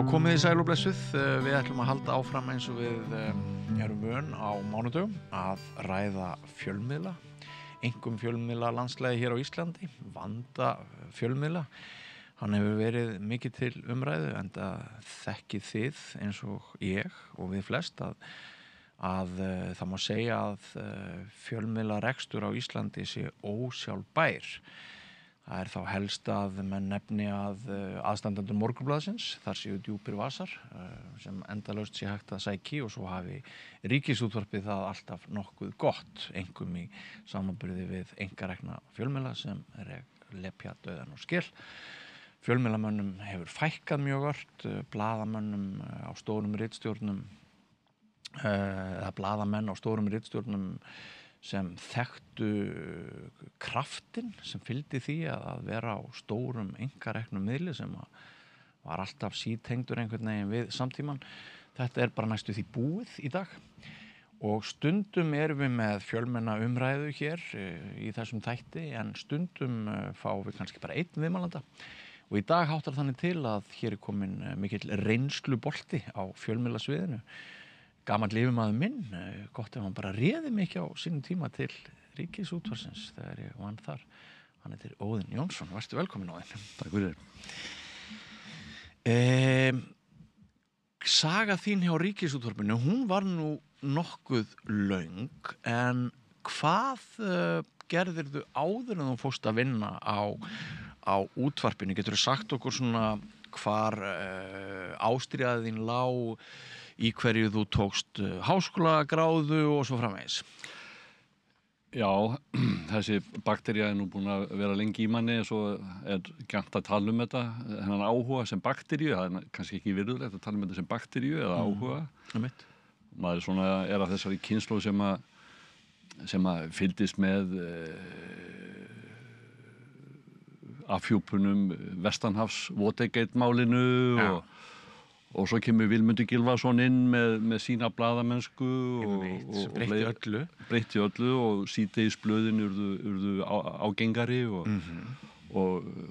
komið í sæl og blessuð. Við ætlum að halda áfram eins og við erum vön á mánudögum að ræða fjölmiðla, einkum fjölmiðla landslægi hér á Íslandi, vanda fjölmiðla. Hann hefur verið mikið til umræðu enda þekkið þið eins og ég og við flest að það má segja að fjölmiðla rekstur á Íslandi sé ósjálfbær. Það þá helst að menn nefni að aðstandendur Morgunblaðsins, þar séu djúpir vasar sem endalaust sé hægt að sæki og svo hafi Ríkisútvarpið það alltaf nokkuð gott, einkum í samanburði við einkarekna fjölmiðla sem lepja dauðan og skil. Fjölmiðlamönnum hefur fækkað mjög ört, blaðamönnum á stórum ritstjórnum, eða blaðamenn á stórum ritstjórnum sem þekktu kraftinn sem fylgdi því að vera á stórum einkareknum miðli sem var alltaf sítengdur einhvern veginn við samtíman. Þetta bara næstu því búið í dag og stundum erum við með fjölmenna umræðu hér í þessum þætti en stundum fáum við kannski bara einn viðmælanda og í dag háttar þannig til að hér komin mikill reynslubolti á fjölmiðlasviðinu. Gamall yfirmaður minn, gott ef hann bara réði mig ekki á sínum tíma til Ríkisútvarpsins þegar ég vann þar. Hann heitir Óðinn Jónsson, vertu velkominn Óðinn. Takk fyrir. Saga þín hjá Ríkisútvarpinu, hún var nú nokkuð löng, en hvað gerðirðu áður en þú fórst að vinna á útvarpinu? Geturðu sagt okkur svona hvar ástríðan þín lá, í hverju þú tókst háskólagráðu og svo framvegis? Já, þessi baktería nú búin að vera lengi í manni, svo gjarnt að tala þetta, þennan áhuga sem bakteríu, það kannski ekki virðulegt að tala þetta sem bakteríu eða áhuga. Maður svona af þessari kynslóð sem að fylgdist með afhjúpunum Vestanhafs Watergate-málinu og svo kemur Vilmundur Gylfason inn með sína blaðamennsku og breytti öllu og síðdegisblöðin urðu ágengari og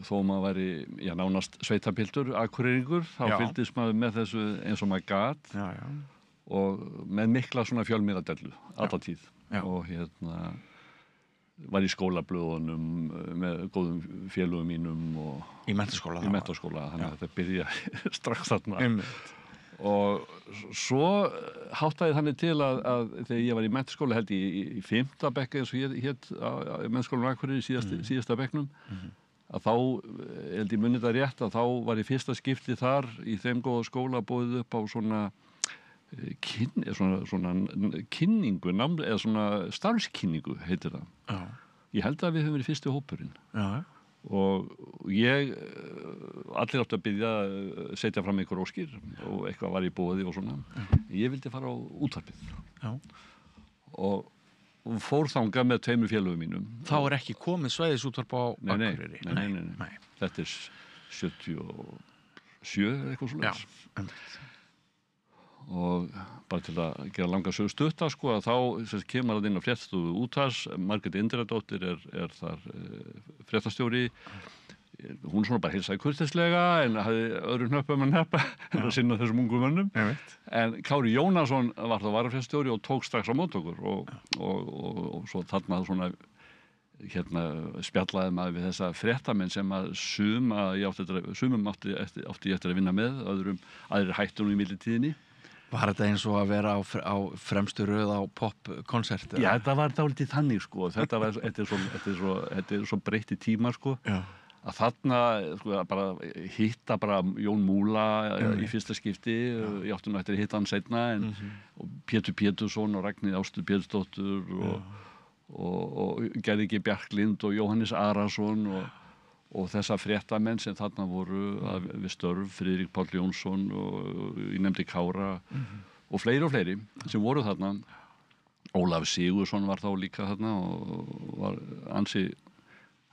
þó maður væri nánast sveitapiltur, akureyringur, þá fylgdist maður með þessu eins og maður gat og með mikla svona fjölmiðladellu alla tíð og var í skólablöðunum með góðum félögum mínum og í menntaskóla, þannig að þetta byrja strax þarna og svo háttaði þannig til að þegar ég var í menntaskóla held í 5. bekk eins og ég hét á menntaskólanum Akureyri síðasta bekknum að þá held ég munið það rétt að þá var í fyrsta skipti þar í þeim góða skóla boðið upp á svona kynningu eða svona starfskynningu heitir það. Ég held að við höfum verið fyrsti hópurinn og ég allir áttu að biðja að setja fram einhver óskir og eitthvað var í boði og svona ég vildi fara á útvarpið og fór þangað með 2 félögum mínum. Þá ekki komið svæðisútvarp á Akureyri? Nei. Þetta 77 eða eitthvað svoleiðis. Og bara til að gera langa sögu stutta að þá kemur það inn á fréttastofu Útvarps, Margrét Indriðadóttir er þar fréttastjóri, hún svona bara heilsaði kurteislega en hafði öðrum hnöppum að hneppa að sinna þessum ungu mönnum en Kári Jónasson var þá varafréttastjóri og tók strax á mót okkur og svo þarna svona spjallaði maður við þessa fréttamenn sem að sumum átti ég eftir að vinna með, aðrir hættu nú í millitíðinni. Var þetta eins og að vera á fremstu röð á popkonserti? Já, þetta var dálítið þannig þetta er svo breytti tímar að þarna bara hitta bara Jón Múla í fyrsta skipti, ég átti nú eftir að hitta hann seinna og Pétur Pétursson og Ragnheiður Ástu Pétursdóttur og Gerði G. Bjarklind og Jóhannes Arason og þessa fréttamenn sem þarna voru við störf, Friðrik Páll Jónsson og ég nefndi Kára og fleiri sem voru þarna. Ólafur Sigurðsson var þá líka þarna og var ansi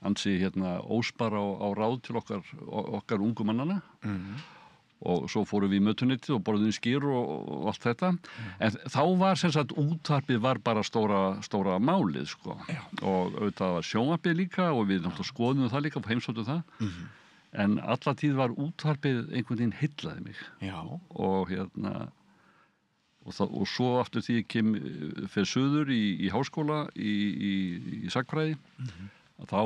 óspar á ráð til okkar ungu mannana og svo fórum við í mötuneytið og borðum skyr og allt þetta. En þá var sem sagt útvarpið var bara stóra málið sko. Og auðvitað var sjónvarpið líka og við náttúrulega skoðum það líka og heimsóttum það. En alla tíð var útvarpið einhvern veginn heillaði mig. Já. Og og svo aftur því ég fer suður í háskóla í sagnfræði, þá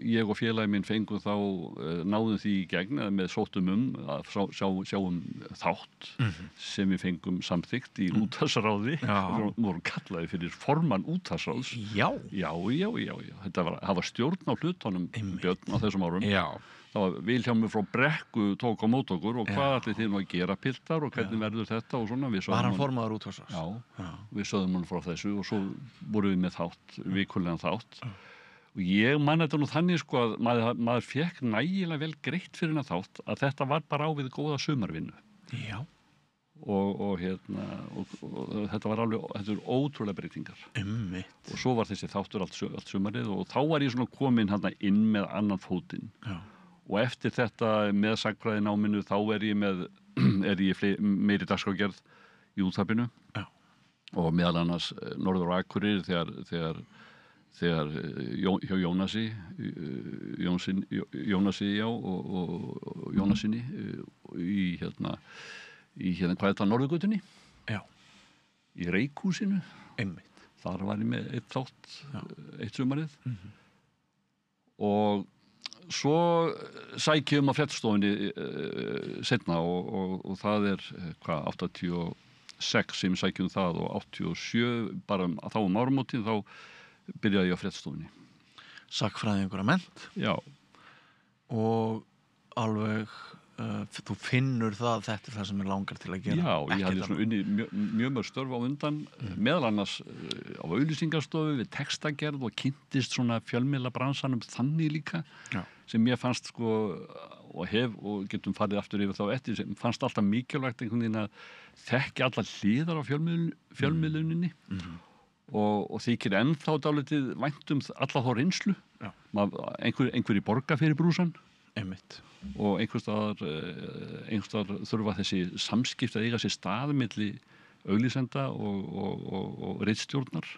ég og félagi minn fengum þá náðum því í gegn með sóttum að sjáum þátt sem við fengum samþykkt í útvarpsráði. Við vorum kallaði fyrir formann útvarpsráðs. Já. Það var stjórn á hlutunum, Björn, á þessum árum. Já. Það var Vilhjálmur frá Brekku tók á mót okkur og hvað ætlið þið nú að gera piltar og hvernig verður þetta og svona. Var hann formaður útvarpsráðs? Já, við sögðum hann frá þessu og svo vorum við með þátt, vikulegan þátt. Og ég man þetta nú þannig sko að maður fekk nægilega vel greitt fyrir hann þátt að þetta var bara á við góða sumarvinnu. Já. Og þetta var alveg, þetta eru ótrúlega breytingar. Og svo var þessi þáttur allt sumarið og þá var ég svona komin inn með annan fótinn. Já. Og eftir þetta með sagnfræðináminu þá er ég meiri dagskrárgerð í útvarpinu. Já. Og meðal annars Norður og Akureyri þegar hjá Jónasi og Jónasinni í hvað er þetta, Norðurgötunni? Já. Í Reykhúsinu. Einmitt. Þar var ég með eitt þátt, eitt sumarið. Og svo sækjum á fréttastofunni seinna og það er 86 sem sækjum það og 87 bara þá áramótin þá byrjaði ég á fréttastofunni. Sagnfræðingur að mennt. Já. Og alveg þú finnur þetta er það sem er langar til að gera. Já, ég hafði svona unnið mjög mörg störf á undan, meðal annars á auglýsingastofu við textagerð og kynntist svona fjölmiðlabransanum þannig líka. Já. Sem ég fannst sko og getum farið aftur yfir þá eftir sem fannst alltaf mikilvægt einhvern veginn að þekkja allar hliðar á fjölmiðluninni og þykir ennþá dálítið vænt alla þá reynslu. Einhver í borga fyrir brúsan. Einmitt. Og einhvers staðar þurfa þessi samskipti að eiga sér stað milli auglýsenda og ritstjórnar.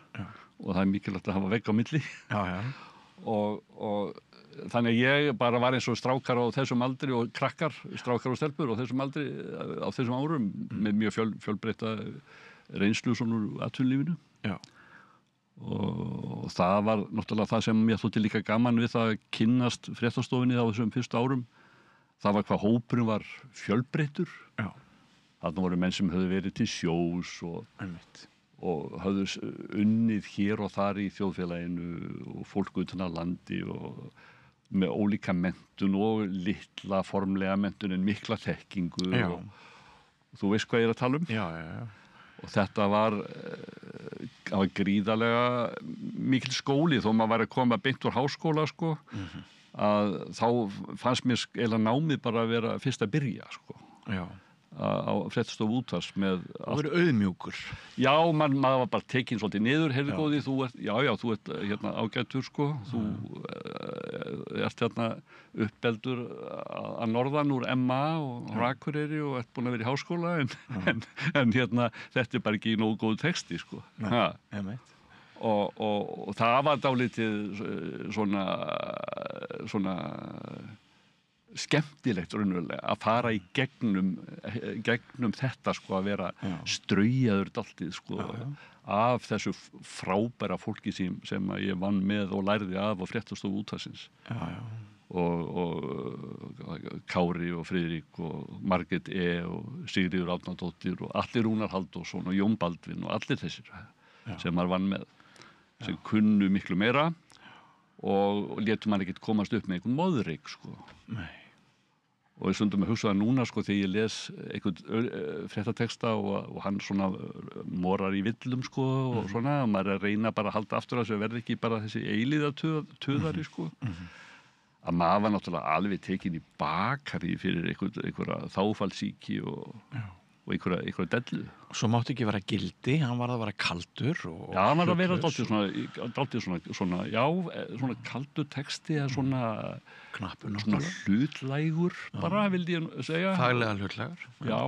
Og það er mikilvægt að hafa vegg á milli. Og þannig að ég bara var eins og strákar á þessum aldri og krakkar, strákar og stelpur á þessum aldri á þessum árum með mjög fjölbreytta reynslu svona úr atvinnulífinu. Já. Og það var náttúrulega það sem ég þótti líka gaman við það að kynnast fréttastofunni á þessum fyrstu árum. Það var hvað hópurinn var fjölbreyttur. Já. Þarna voru menn sem höfðu verið til sjós og höfðu unnið hér og þar í þjóðfélaginu og fólk utan að landi og með ólíka menntun og litla formlega menntun en mikla þekkingu og þú veist hvað ég er að tala um. Já. Og þetta var gríðarlega mikil skóli þó maður væri að koma beint úr háskóla sko, að þá fannst mér eiginlega námið bara að vera fyrst að byrja sko. Já. Á fréttastofu útvarps með þú verið auðmjúkur. Já, maður var bara tekinn svolítið niður, heyrðu góði, þú ert hérna ágætur sko, þú ert hérna uppeldur að norðan úr MA og Akureyri og ert búin að vera í háskóla en hérna þetta er bara ekki nógu góð texti sko. Og það var dálítið svona skemmtilegt raunverulega að fara í gegnum þetta sko að vera straujaður dálítið sko af þessu frábæra fólki sem ég vann með og lærði af á fréttastofu útvarpsins og Kári og Friðrik og Margrét og Sigríður Árnadóttir og allir Rúnar Halldórsson og Jón Baldvin og allir þessir sem maður vann með sem kunnu miklu meira og létu maður ekkert komast upp með einhvern móðureik sko. Nei. Og ég stundum að hugsa það núna sko þegar ég les einhvern fréttateksta og hann svona morar í villum sko og svona og maður er að reyna bara að halda aftur að þessu verði ekki bara þessi eilíða töðari sko. Að maður var náttúrulega alveg tekinn í bakari fyrir einhverja þáfallsýki og einhverja dellu. Svo mátti ekki vera gildi, hann var að vera kaldur og já, hann var að vera dálítið svona kaldur texti eða svona hlutlægur bara, vildi ég segja. Faglega hlutlægur. Já,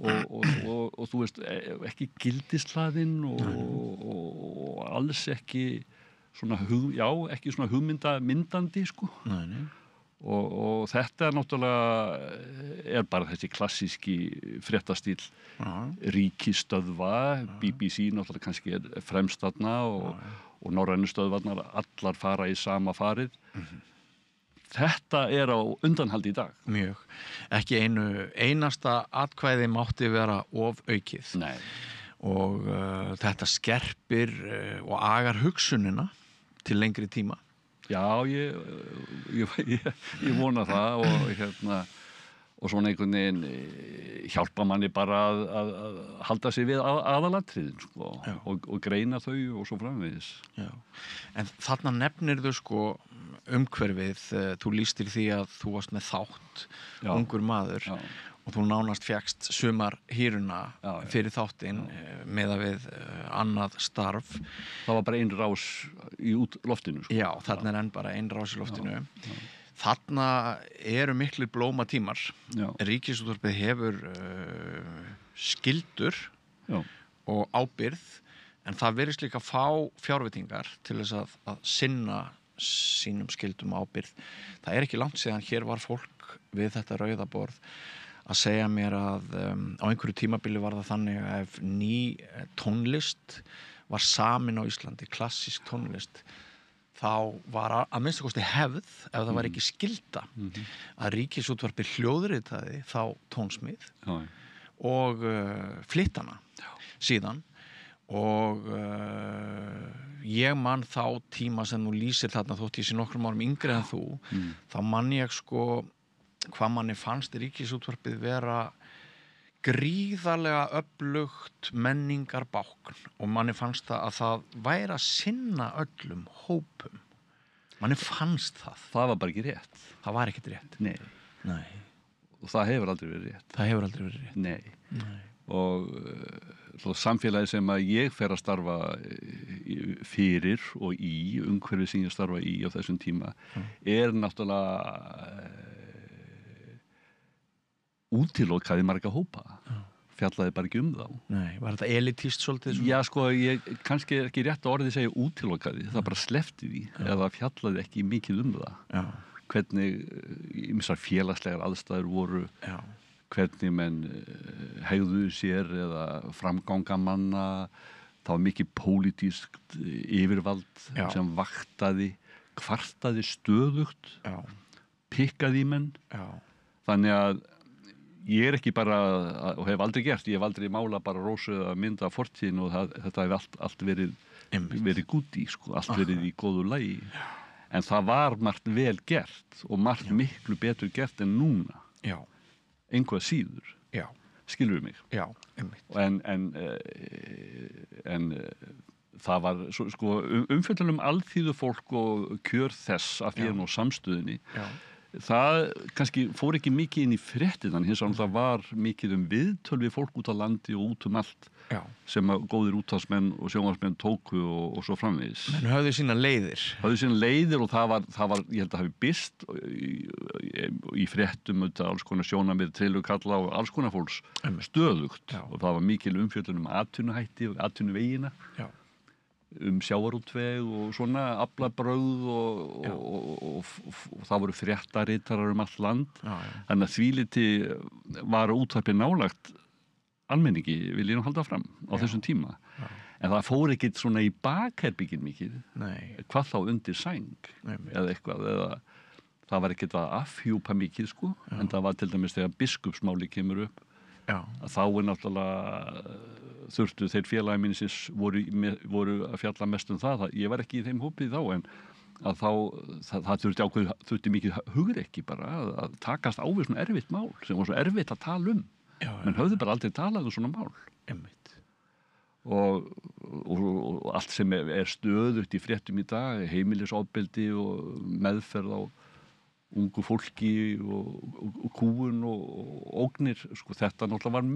og þú veist, ekki gildislaðinn og alls ekki svona ekki svona hugmyndandi sko. Nei. Og þetta náttúrulega bara þessi klassíski fréttastíl ríkisstöðva, BBC náttúrulega kannski fremst þarna og norrænu stöðvarnar allar fara í sama farið. Þetta á undanhaldi í dag. Mjög. Ekki einasta atkvæði mátti vera of aukið. Nei. Og þetta skerpir og agar hugsunina til lengri tíma. Já, ég vona það og svona einhvern veginn hjálpa manni bara að halda sig við aðalatriðin sko, og greina þau og svo framvegis. Já. En þarna nefnirðu sko umhverfið, þú lýstir því að þú varst með þátt, ungur maður og þú nánast fékkst sumarhýruna fyrir þáttinn meðað við annað starf. Það var bara ein rás í loftinu sko. Já, þarna enn bara ein rás í loftinu. Þarna eru miklir blómatímar. Ríkisútvarpið hefur skyldur og ábyrgð, en það virðist líka fá fjárveitingar til þess að sinna sínum skyldum ábyrgð. Það ekki langt síðan hér var fólk við þetta rauða borð að segja mér að á einhverju tímabili var það þannig að ef ný tónlist var samin á Íslandi, klassísk tónlist, þá var að minnsta kosti hefð, ef það var ekki skylda, að Ríkisútvarpið hljóðritaði þá tónsmíð og flytt hana síðan. Og ég man þá tíma sem þú lýsir þarna, þótt ég sé nokkrum árum yngri en þú, þá man ég sko hvað manni fannst Ríkisútvarpið vera gríðarlega öflugt menningarbákn og manni fannst að það væri að sinna öllum hópum. Manni fannst það. Það var bara ekki rétt. Það var ekkert rétt. Nei. Og það hefur aldrei verið rétt. Það hefur aldrei verið rétt. Nei. Og samfélagi sem að ég fer að starfa fyrir og í, umhverfið sem ég starfa í á þessum tíma, náttúrulega útilokaði marga hópa. Fjallaði bara ekki þá. Nei, var þetta elitist svolítið? Já, sko, kannski ekki rétt að orðið segja útilokaði, það bara sleppti því eða fjallaði ekki mikið það. Já. Hvernig ýmsar félagslegar aðstæður voru, hvernig menn hegðuðu sér eða framganga manna, það var mikið pólitískt yfirvald sem vaktaði, kvartaði stöðugt, pikkaði í menn. Þannig að ég ekki bara, og hef aldrei gert, ég hef aldrei málað bara rósu eða mynda fortíðin og þetta hef allt verið gúti, sko, allt verið í góðu lagi. En það var margt vel gert og margt miklu betur gert en núna. Já. Einhvað síður. Já. Skilurðu mig? Já, einmitt. En það var, sko, umfjöllun alþýðu fólk og kjör þess að því nú samstöðinni. Já. Það kannski fór ekki mikið inn í fréttinan, hins vegar það var mikið viðtöl við fólk út á landi og út allt sem að góðir útvarpsmenn og sjónvarpsmenn tóku og svo framvegis. Menn höfðu sína leiðir. Og það var, ég held að hafi birst í fréttum alls konar sjónarmið, trilugkalla og alls konar fólks stöðugt. Og það var mikil umfjöllun atvinnuhætti og atvinnuvegina. Já. Sjávarútveg og svona aflabrögð og það voru fréttaritarar allt land. Þannig að þvíliti var útvarpið nálagt almenningi, vil ég nú halda fram á þessum tíma. En það fór ekki svona í bakherbyggin mikið. Nei. Hvað þá undir sæng eða eitthvað, eða það var ekkert að afhjúpa mikið, sko. En það var til dæmis þegar biskupsmáli kemur upp. Að þá náttúrulega þurftu þeir félagi mín sem voru að fjalla mest það. Ég var ekki í þeim hópið þá, en að þá það þurfti mikið hugrekki bara að takast á við svona erfitt mál sem var svo erfitt að tala menn höfðu bara aldrei talað svona mál. Einmitt. Og allt sem stöðugt í fréttum í dag, heimilisofbeldi og meðferð á ungu fólki og kúgun og ógnir, sko, þetta náttúrulega var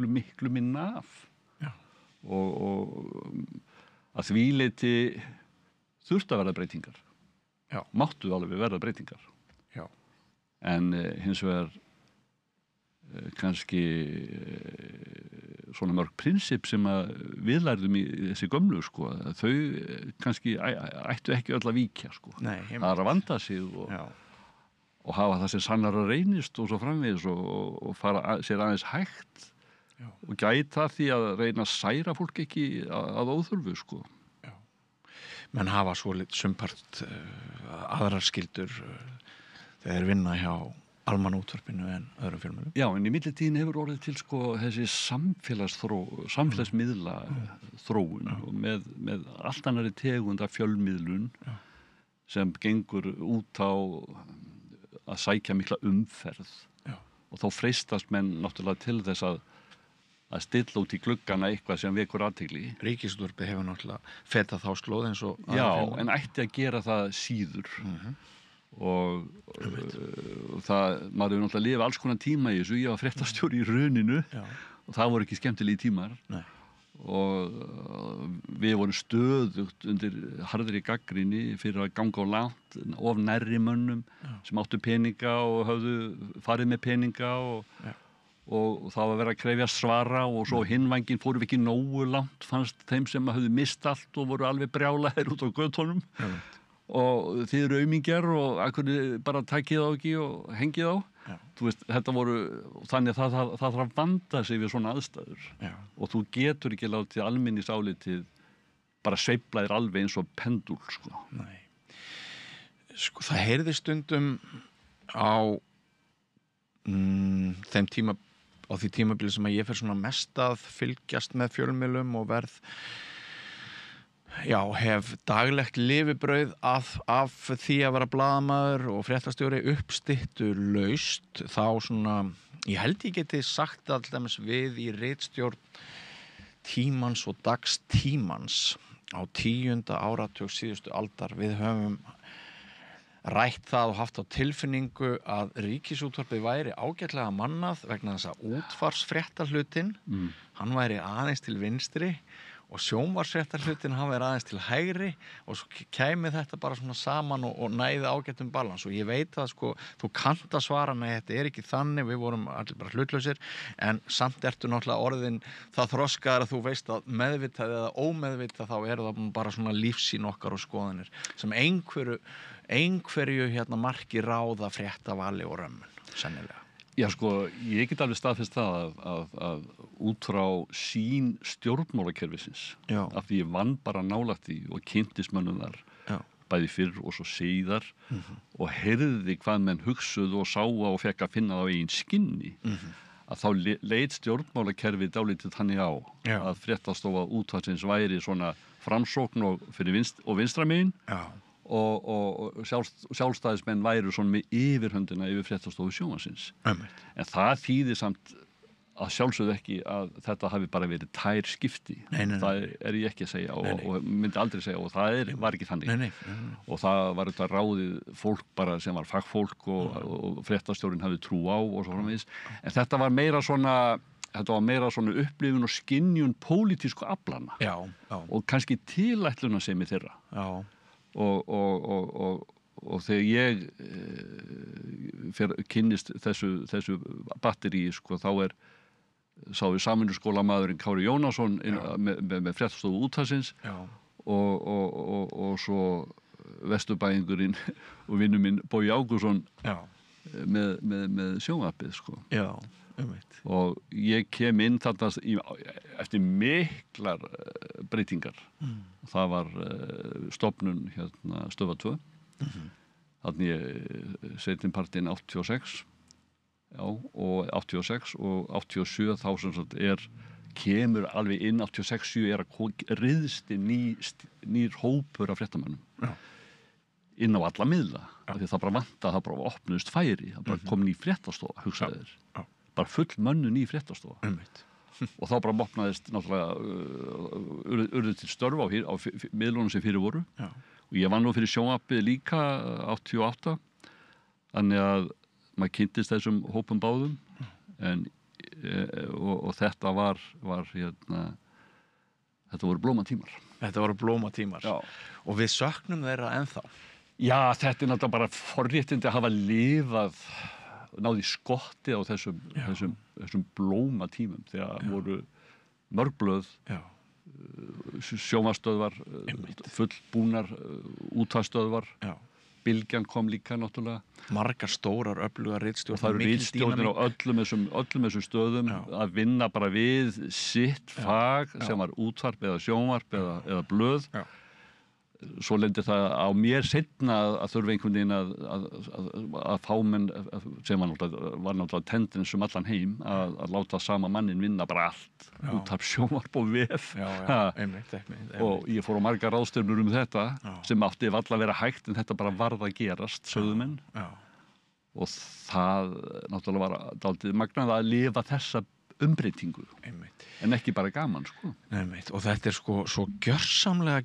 miklu minna af. Og að því leyti þurfti að verða breytingar. Máttu alveg verða breytingar. En hins vegar kannski svona mörg prinsip sem að við lærðum í þessi gömlu sko, að þau kannski ættu ekki öll að víkja sko. Nei, það að vanda sig og hafa það sem sannar að reynist og svo framvegis og fara sér aðeins hægt og gæta því að reyna að særa fólk ekki að óþörfu sko. Menn hafa svolítið sumpart aðrar skyldur þegar vinna hjá almannaútvarpinu en öðrum fjölmiðlum. Já, en í millitíðin hefur orðið til sko þessi samfélagsmiðla þróun og með allt annarri tegund af fjölmiðlun sem gengur út á að sækja mikla umferð og þá freistast menn náttúrulega til þess að stilla út í gluggana eitthvað sem vekur athygli. Ríkisútvarpið hefur náttúrulega fetað þá slóð eins og já, en ætti að gera það síður og það, maður hefur náttúrulega lifað alls konar tíma í þessu, ég var fréttastjóri í Hruninu og það voru ekki skemmtilegi tímar. Nei. Og við vorum stöðugt undir harðri gagnrýni fyrir að ganga á langt of nærri mönnum sem áttu peninga og höfðu farið með peninga og það var verið að krefja svara og svo hinvængin fórum við ekki nógu langt, fannst þeim sem höfðu mist allt og voru alveg brjálaðir út á götunum og þið eru aumingjar og akkur bara takið á ekki og hengið á. Þú veist, þetta voru, þannig að það þarf að vanda sig við svona aðstæður og þú getur ekki látið almenningsálitið bara sveifla þér alveg eins og pendúl sko. Nei. Sko það heyrði stundum á þeim tíma á því tímabili sem að ég fer svona mest að fylgjast með fjölmiðlum og verð hef daglegt lifibrauð af því að vera blaðamaður og fréttastjóri uppstyttulaust þá svona, ég held ég geti sagt alltaf við í ritstjórn Tímans og Dagstímans á 10. áratug síðustu aldar við höfum rætt það og haft á tilfinningu að Ríkisútvarpið væri ágætlega mannað vegna þess að útfarsfréttahlutin hann væri aðeins til vinstri og sjónvarpsfréttahlutin hann væri aðeins til hægri og svo kæmi þetta bara svona saman og næði ágættum balans og ég veit að sko þú kannt að svara nei, þetta er ekki þannig, við vorum allir bara hlutlausir en samt ertu náttúrulega orðin það þroskaðar að þú veist að meðvitað eða ómeðvitað þá eru það bara svona lífsýn okkar og skoðanir sem einhverju marki ráða fréttavali og römmun, sennilega. Já sko, ég get alveg staðfest það að út frá sín stjórnmálakerfisins af því ég vann bara nálægt því og kynntist mönnum þar bæði fyrr og svo síðar og heyrði hvað menn hugsuðu og sáu og fekk að finna það á eigin skinni að þá leit stjórnmálakerfið dálítið þannig á að fréttastofa útvarpsins væri svona framsókn og vinstra megin og sjálfstæðismenn væru svona með yfirhöndina yfir fréttastofu sjónvarpsins. En það þýðir samt að sjálfsögðu ekki að þetta hafi bara verið tær skipti. Nei. Það er ég ekki að segja og myndi aldrei segja og það var ekki þannig. Nei. Og það var þetta ráðið fólk bara sem var fagfólk og fréttastjórinn hafði trú á og svo framvegis. En þetta var meira svona upplifun og skynjun pólitísku aflana og kannski tilætlunarsemi þeirra. Og þegar ég kynnist þessu batteríi sko, þá sá við samvinnuskólamaðurinn Kári Jónasson með fréttastofu útvarpsins og svo vesturbæingurinn og vinur minn Bogi Ágússon með sjónvarpið sko. Og ég kem inn þarna eftir miklar breytingar. Það var stofnun Stöðvar 2 þannig ég seinnipartinn 86 og 86 og 87 þá sem sagt kemur alveg inn 86-7 að ryðst nýr hópur af fréttamönnum inn á alla miðla því það bara vantaði, það bara opnuðist færi það bara kom ný fréttastofa, hugsaði þér bara full mönnu ný fréttastofa og þá bara opnaðist náttúrulega urðu til störf á miðlunum sem fyrir voru og ég var nú fyrir sjónvarpið líka 88 þannig að maður kynntist þessum hópum báðum og þetta var þetta voru blómatímar. Þetta voru blómatímar og við söknum þeirra ennþá. Já, þetta náttúrulega bara forréttindi að hafa lifað náði skotti á þessum blómatímum þegar voru mörg blöð, sjónvarpsstöðvar, fullbúnar útvarpsstöðvar. Bylgjan kom líka náttúrulega. Margar stórar öflugar ritstjórnir. Og það eru ritstjórnir á öllum þessum stöðum að vinna bara við sitt fag sem var útvarp eða sjónvarp eða blöð. Svo lendir það á mér seinna að þurfa einhvern veginn að fá menn sem var náttúrulega tendens allan heim að láta sama mannin vinna bara allt útvarp, sjónvarp og vef. Einmitt. Og ég fór á margar ráðstefnur þetta sem átti varla að vera hægt en þetta bara varð að gerast, sögðu menn. Og það náttúrulega var dálítið magnað að lifa þessa umbreytingu. En ekki bara gaman, sko. Einmitt. Og þetta sko svo gjörsamlega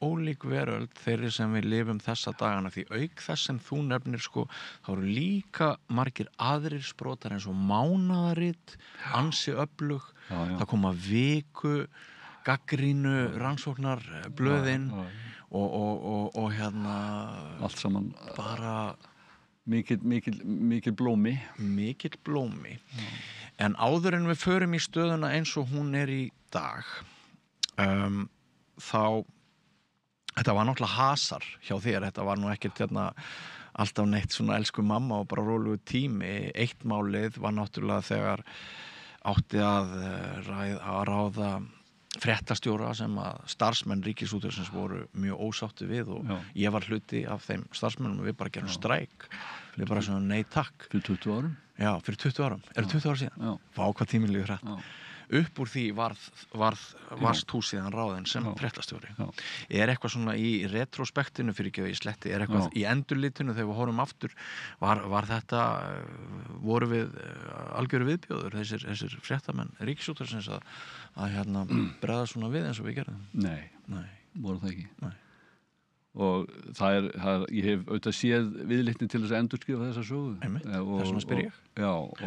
ólík veröld þeirri sem við lifum þessa dagana, því auk þess sem þú nefnir, sko, þá eru líka margir aðrir sprotar eins og mánaðarit, ansi öflug, það koma viku, gagnrýnu, rannsóknar, blöðin og hérna allt saman bara mikil blómi. Mikill blómi. En áður en við förum í stöðuna eins og hún í dag, þá, þetta var náttúrulega hasar hjá þér, þetta var nú ekkert alltaf neitt svona elsku mamma og bara rólegur tími. Eitt málið var náttúrulega þegar átti að ráða fréttastjóra sem að starfsmenn Ríkisútvarpsins voru mjög ósátti við og ég var hluti af þeim starfsmennum og við bara gerum stræk. Við bara svona nei takk. Fyrir 20 árum? Já, fyrir 20 árum. Er það 20 ára síðan? Vá, hvað tíminn líður hratt. Upp úr því varst þú síðan ráðinn sem fréttastjóri. Er eitthvað svona í retrospektinu fyrir ekki að ég sletti, er eitthvað í endurlitinu þegar við horfum aftur, var þetta, voru við algjöru viðbjóður, þessir fréttamenn Ríkisútvarpsins að bregða svona við eins og við gerðum? Nei, voru það ekki. Nei. Og ég hef auðvitað séð viðleitni til þess að endurskrifa þessa sögu. Einmitt, þess vegna spyr ég.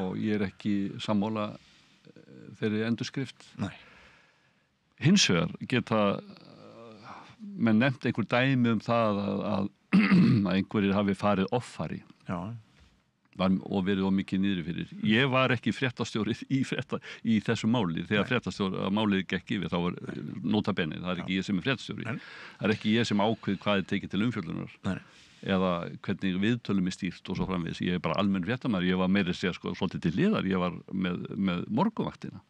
Og ég ekki sammála þeirri endurskrift. Nei. Hins vegar geta menn nefnt einhver dæmi það að einhverjir hafi farið offari. Og verið mikið niðri fyrir. Ég var ekki fréttastjóri í þessu máli. Þegar fréttastjóri málið gekk yfir, þá var nota bene. Það ekki ég sem fréttastjóri. Það ekki ég sem ákveð hvað tekið til umfjöllunar. Eða hvernig viðtölum stýrt og svo framvegis. Ég bara almenn fréttamaður. Ég var meira segja svolítið til hliðar. Ég var með morgunvaktina.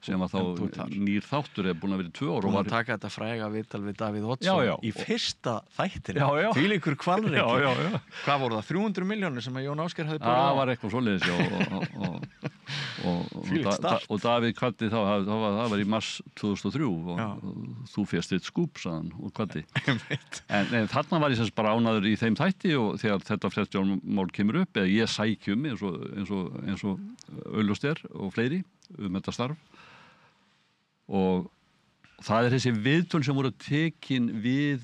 Sem var þá nýr þáttur búin að vera í 2 ár. Búin að taka þetta fræga viðtal við Davíð Oddsson í fyrsta þættinu. Þvílíkur hvalreki. Hvað voru það? 300 milljónir sem að Jón Ásgeir hafði búið á? Það var eitthvað svoleiðis, og Davíð kvaddi þá, það var í mars 2003 og þú férst eitt skúp, sagðan, og kvaddi. En þarna var ég sem bara ánaður í þeim þætti og þegar þetta fréttastjórnmál kemur upp, eða ég sækjum eins og augljóst og fleiri þetta starf, og það þessi viðtöl sem voru tekin við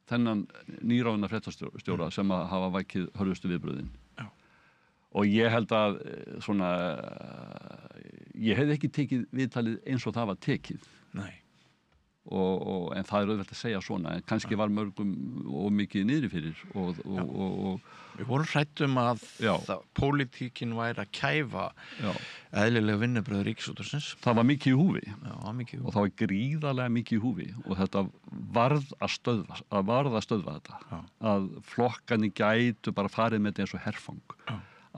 þennan nýráðna fréttastjóra sem að hafa vakið hörðustu viðbröðin. Og ég held að ég hefði ekki tekið viðtalið eins og það var tekið. Nei. En það auðvelt að segja svona, en kannski var mörgum og mikið niðri fyrir og við vorum hrætt að pólitíkin væri að kæfa eðlilega vinnubröð Ríkisútvarpsins. Það var mikið í húfi. Mikið í húfi. Og það var gríðarlega mikið í húfi og þetta varð að stöðva þetta. Að flokkarnir gætu bara farið með þetta eins og herfang.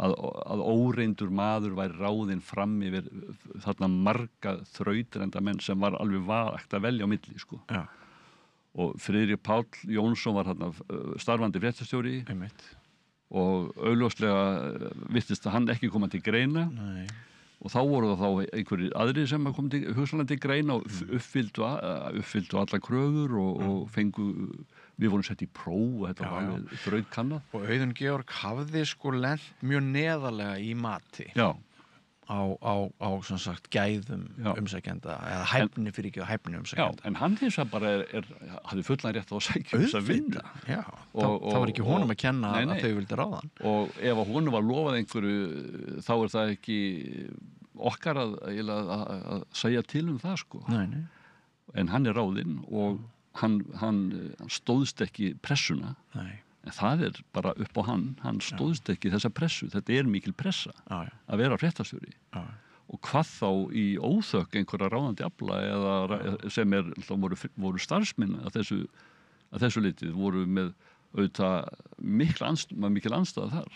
Að óreyndur maður væri ráðinn fram yfir þarna marga þrautrenda menn sem var alveg vakt að velja á milli, sko. Og Friðrik Páll Jónsson var þarna starfandi fréttastjóri. Einmitt. Og augljóslega virtist að hann ekki koma til greina. Nei. Og þá voru það þá einhverjir aðrir sem kom til hugsanlega til greina og uppfylltu alla kröfur og fengu. Við vorum sett í próf og þetta var alveg þrautkannað. Og Auðun Georg hafði lent mjög neðarlega í mati. Á sem sagt gæðum umsækjenda eða hæfni fyrir ekki hæfni umsækjenda. En hann hins vegar bara hafði fullan rétt á að sækja þess að vinna. Það var ekki honum að kenna að þau vildi ráða hann. Og ef honum var lofað einhverju, þá það ekki okkar að segja til það, sko. Nei. En hann ráðinn og hann stóðst ekki pressuna. Nei. En það bara upp á hann stóðst ekki þessa pressu, þetta mikil pressa að vera fréttastjóri. Og hvað þá í óþökk einhverja ráðandi afla eða sem voru starfsmenn að þessu litið, voru með auðvitað mikil andstæða þar.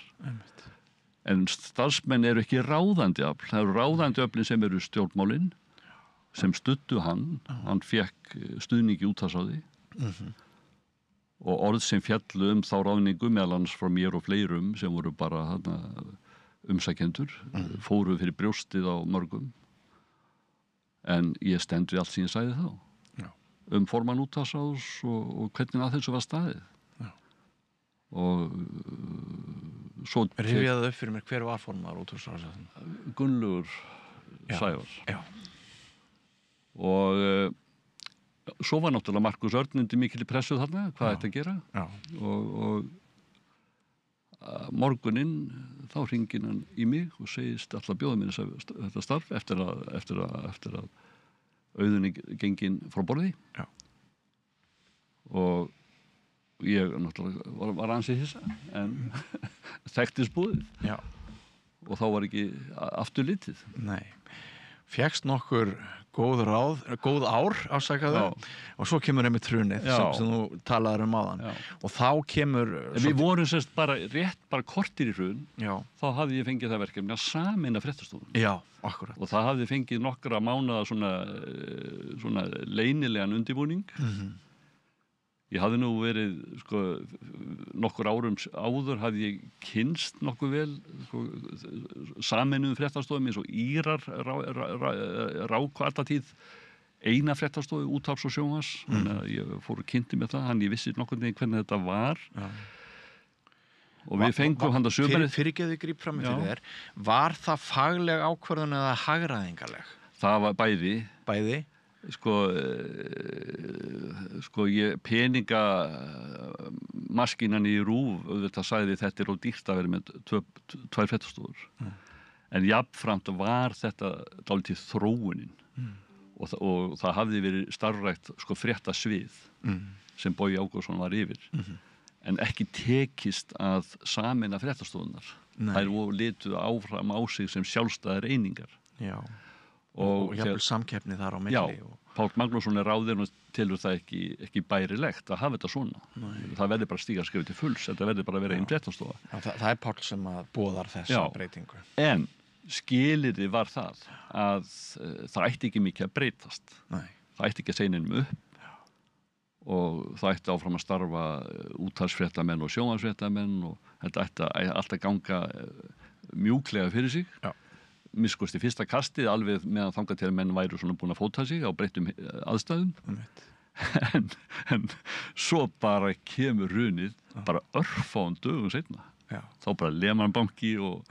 En starfsmenn eru ekki ráðandi afl, það eru ráðandi öflin sem eru stjórnmálin, sem studdu hann fékk stuðning í útvarpsráði og orð sem fjallu þá ráðningu meðal annars frá mér og fleirum sem voru bara umsækjendur, fóru fyrir brjóstið á mörgum. En ég stend við allt sem ég sagði þá. Formann útvarpsráðs og hvernig að þessu var staðið. Og svo... Rifjaðu upp fyrir mér, hver var formaður útvarpsráðs? Gunnlaugur Sævar. Já. Og svo var náttúrulega Markus Örn undir mikilli pressu þarna, hvað ætti að gera. Og morguninn þá hringir hann í mig og segist alltaf bjóða mér þetta starf eftir að Auðunni gengin frá borði. Og ég náttúrulega var ansið hissa en þekktist búið og þá var ekki aftur litið. Nei. Fékkst nokkur góð ár ásakaðu og svo kemur einmitt hrunið sem þú talaðir áðan og þá kemur við vorum sérst bara kortir í hrun þá hafði ég fengið það verkefni að sameina fréttastofuna. Já, akkurat. Og það hafði fengið nokkra mánaða svona leynilegan undirbúning. Ég hafði nú verið, nokkur árum áður hafði ég kynnst nokkuð vel sameinuðum fréttastofum eins og Írar ráku alla tíð eina fréttastofu, útvarps og sjónvarps. Þannig að ég fór og kynnti með það, ég vissi nokkurn veginn hvernig þetta var. Og við fengum hann að sömarið. Fyrirgeðu gríp fram í fyrir þér. Var það fagleg ákvörðun eða hagræðingarleg? Það var bæði. Bæði? Peningamaskinan í RÚV auðvitað sagði þetta of dýrt að vera með tvær fréttastofur. En jafnframt var þetta dálítið þróunin og það hafði verið starfrækt fréttasvið sem Bogi Ágústsson var yfir en ekki tekist að sameina fréttastofunar. Þær voru lituð áfram á sig sem sjálfstæðar einingar. Já. Og jafnvel samkeppni þar á milli. Já, Páll Magnússon ráðinn og telur það ekki bærilegt að hafa þetta svona. Það verður bara stíga skrifið til fulls, þetta verður bara að vera einn fréttastofa. Það Páll sem að boðar þessa breytingu. En skilyrði var það að það ætti ekki mikið að breytast. Það ætti ekki að segja neinum upp og það ætti áfram að starfa útvarpsfréttamenn og sjónvarpsfréttamenn og þetta ætti alltaf ganga mjúklega fyrir sig. Já. Miskust í fyrsta kastið alveg meðan þangað til að menn væru svona búin að fóta sig á breyttum aðstæðum en svo bara kemur hrunið bara örfáum dögum seinna. Þá bara Lehman banki og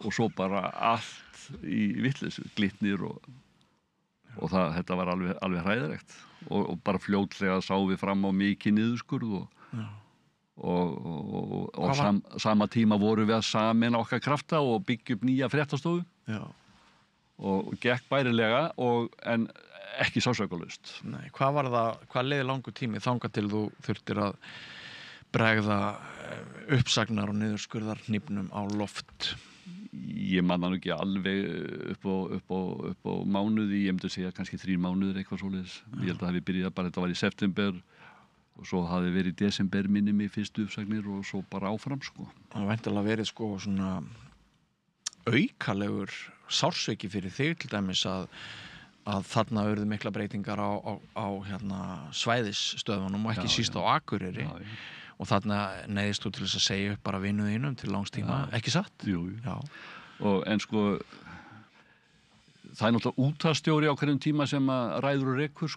svo bara allt í vitleysu, Glitnir og þetta var alveg hræðilegt og bara fljótlega sá við fram á mikið niðurskurð og sama tíma voru við að sameina okkar krafta og byggja upp nýja fréttastofu og gekk bærilega en ekki sársaukalaust. Nei, hvað leiði langur tími þangað til þú þurftir að bregða uppsagnar og niðurskurðar hnífnum á loft? Ég man það ekki alveg upp á mánuði, ég myndi segja kannski 3 mánuðir eitthvað svoleiðis. Ég held að það hafi byrjað bara, þetta var í september og svo hafi verið í desember minni mig fyrstu uppsagnir og svo bara áfram Það væntanlega verið svona aukalegur sársauki fyrir þig til dæmis að þarna urðu mikla breytingar á svæðisstöðunum og ekki síst á Akureyri og þarna neyðist þú til þess að segja upp bara vinnu þínum til langs tíma, ekki satt? Jú. En það náttúrulega útvarpsstjóri á hverjum tíma sem að ræður og rekur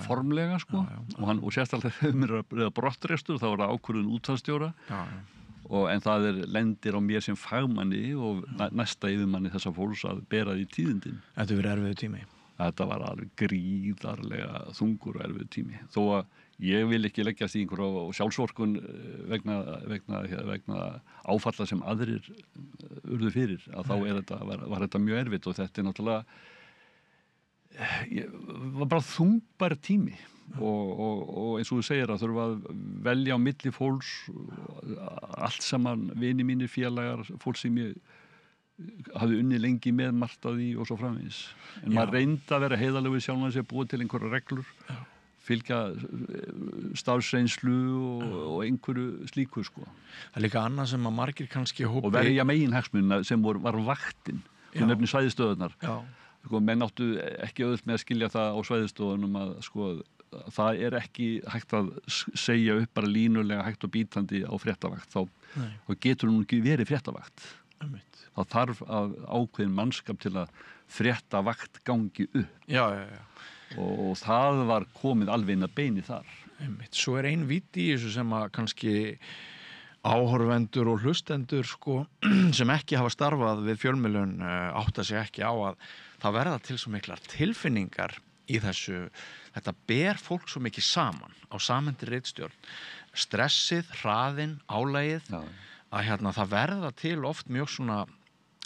formlega og sérstaklega þegar mér er brottrestur þá er það ákvörðun útvarpsstjóra en það lendir á mér sem fagmanni og næsta yfirmanni þessa fólks að bera því tíðindin. Þetta verið erfiður tími? Þetta var alveg gríðarlega þungur og erfiður tími. Þó að ég vil ekki leggjast í einhverju sjálfsvorkun vegna áfalla sem aðrir urðu fyrir að þá var þetta mjög erfitt og þetta náttúrulega var bara þungbar tími og eins og þú segir að þurfa að velja á milli fólks allt saman vini mínir, félagar, fólk sem ég hafði unnið lengi með margt af því og svo framvegis. En maður reyndi að vera heiðarlegur við sjálfan sig, búið til einhverja reglur, fylgja starfsreynslu og einhverju slíku, sko. Það er líka annað sem að margir kannski hópi... Og verja meginhagsmunina sem var vaktin, þú nefnir svæðisstöðunar. Sko, menn áttu ekki auðvelt með að skilja það á svæðisstöðunum að, sko, það er ekki hægt að segja upp bara línulega hægt og bítandi á fréttavakt. Þá getur hún ekki verið fréttavakt. Það þarf ákveðin mannskap til að fréttavakt gangi upp. Og það var komið alveg inn að beini þar. Svo er ein vídd í þessu sem að kannski áhorfendur og hlustendur, sko, sem ekki hafa starfað við fjölmiðlun átta sig ekki á að það verða til svo miklar tilfinningar í þessu. Þetta ber fólk svo mikið saman á samhentir ritstjórn. Stressið, hraðinn, álagið, að það verða til oft mjög svona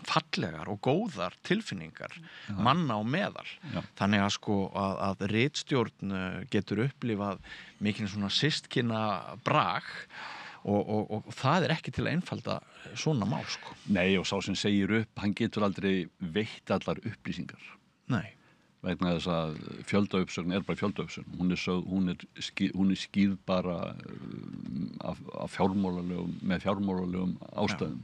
fallegar og góðar tilfinningar manna á meðal. Þannig að, sko, að ritstjórn getur upplifað mikið svona systkina brag og það er ekki til að einfalda svona mál, sko. Nei, og sá sem segir upp, hann getur aldrei veitt allar upplýsingar. Nei. Vegna þess að fjöldauppsögn er bara fjöldauppsögn. Hún er skýrð bara af fjármálalegum ástæðum.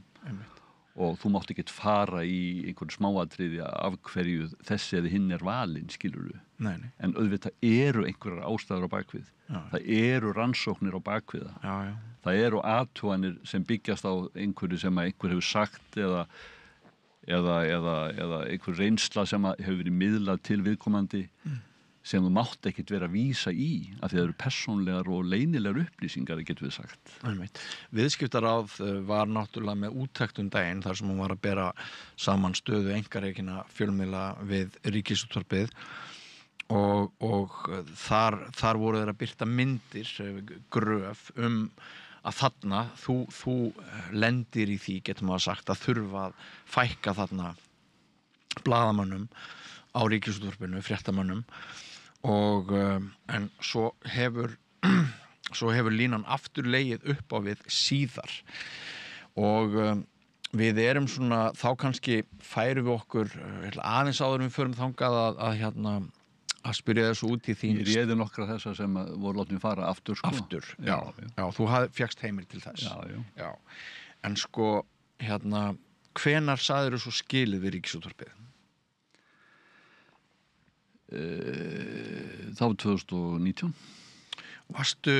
Og þú mátt ekki fara í einhvern smáatriði af hverju þessi eða hinn er valinn, skilurðu. Nei. En auðvitað eru einhverjar ástæður á bakvið. Það eru rannsóknir á bakvið það. Það eru athuganir sem byggjast á einhverju sem einhver hefur sagt eða einhver reynsla sem hefur verið miðlað til viðkomandi sem þú mátt ekkert vera að vísa í af því það eru persónlegar og leynilegar upplýsingar, getur við sagt. Viðskiptaráð var náttúrulega með úttekt daginn þar sem hún var að bera saman stöðu einkarekinna fjölmiðla við Ríkisútvarpið og þar voru þeir að birta myndir, gröf að þarna þú lendir í því, getur maður sagt, að þurfa að fækka þarna blaðamönnum á Ríkisútvarpinu, fréttamönnum en svo hefur línan aftur legið upp á við síðar og við erum svona, þá kannski færum við okkur aðeins áður við förum þangað að spyrja þessu út í þín. Ég réði nokkra þessa sem voru látið fara aftur, sko. Aftur, já, þú fékkst heimil til þess. Já. En sko, hvenær sagðirðu svo skilið við Ríkisútvarpið? Það var 2019. Varstu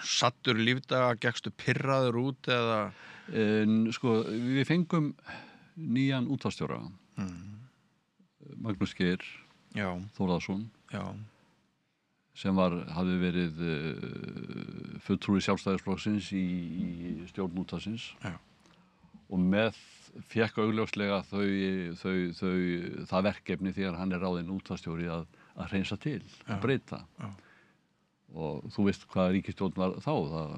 sattur lífdaga, gekkstu pirraður út eða? Sko, við fengum nýjan útvarpsstjóra, Magnús Geir Þórðarsson, sem hafði verið fulltrúi Sjálfstæðisflokksins í stjórn útvarpsins og fékk augljóslega það verkefni þegar hann er ráðinn útvarpsstjóri að hreinsa til, að breyta. Og þú veist hvað ríkisstjórn var þá, það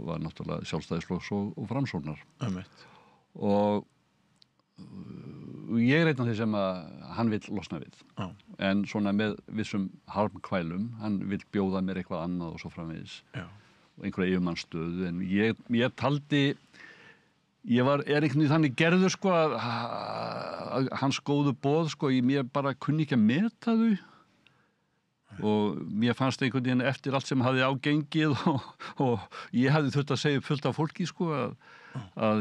var náttúrulega Sjálfstæðisflokks og Framsóknar. Og ég reyna því sem að hann vill losna við. En svona með vissum harmkvælum, hann vill bjóða mér eitthvað annað og svo framvegis. Og einhverja yfirmannsstöðu, en ég taldi er einhvern veginn þannig gerður, sko, að hans góðu boð, sko, mér bara kunni ekki að meta þau og mér fannst einhvern veginn eftir allt sem hafði ágengið og ég hafði þurft að segja upp fullt af fólki, sko, að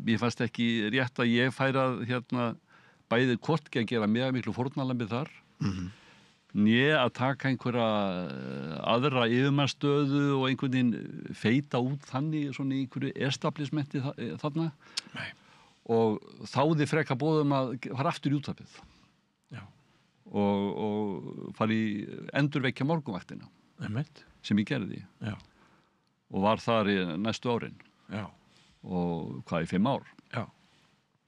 mér fannst ekki rétt að ég færi að bæði hvorki að gera mjög miklu fórnarlambið þar að taka einhverja aðra yfirmannsstöðu og einhvern veginn feita út þannig svona í einhverju establishmenti þarna. Og þáði freka boðum að fara aftur í útvarpið og fara í endurvekja morgunvaktina sem ég gerði og var þar í næstu árin og hvað í 5 ár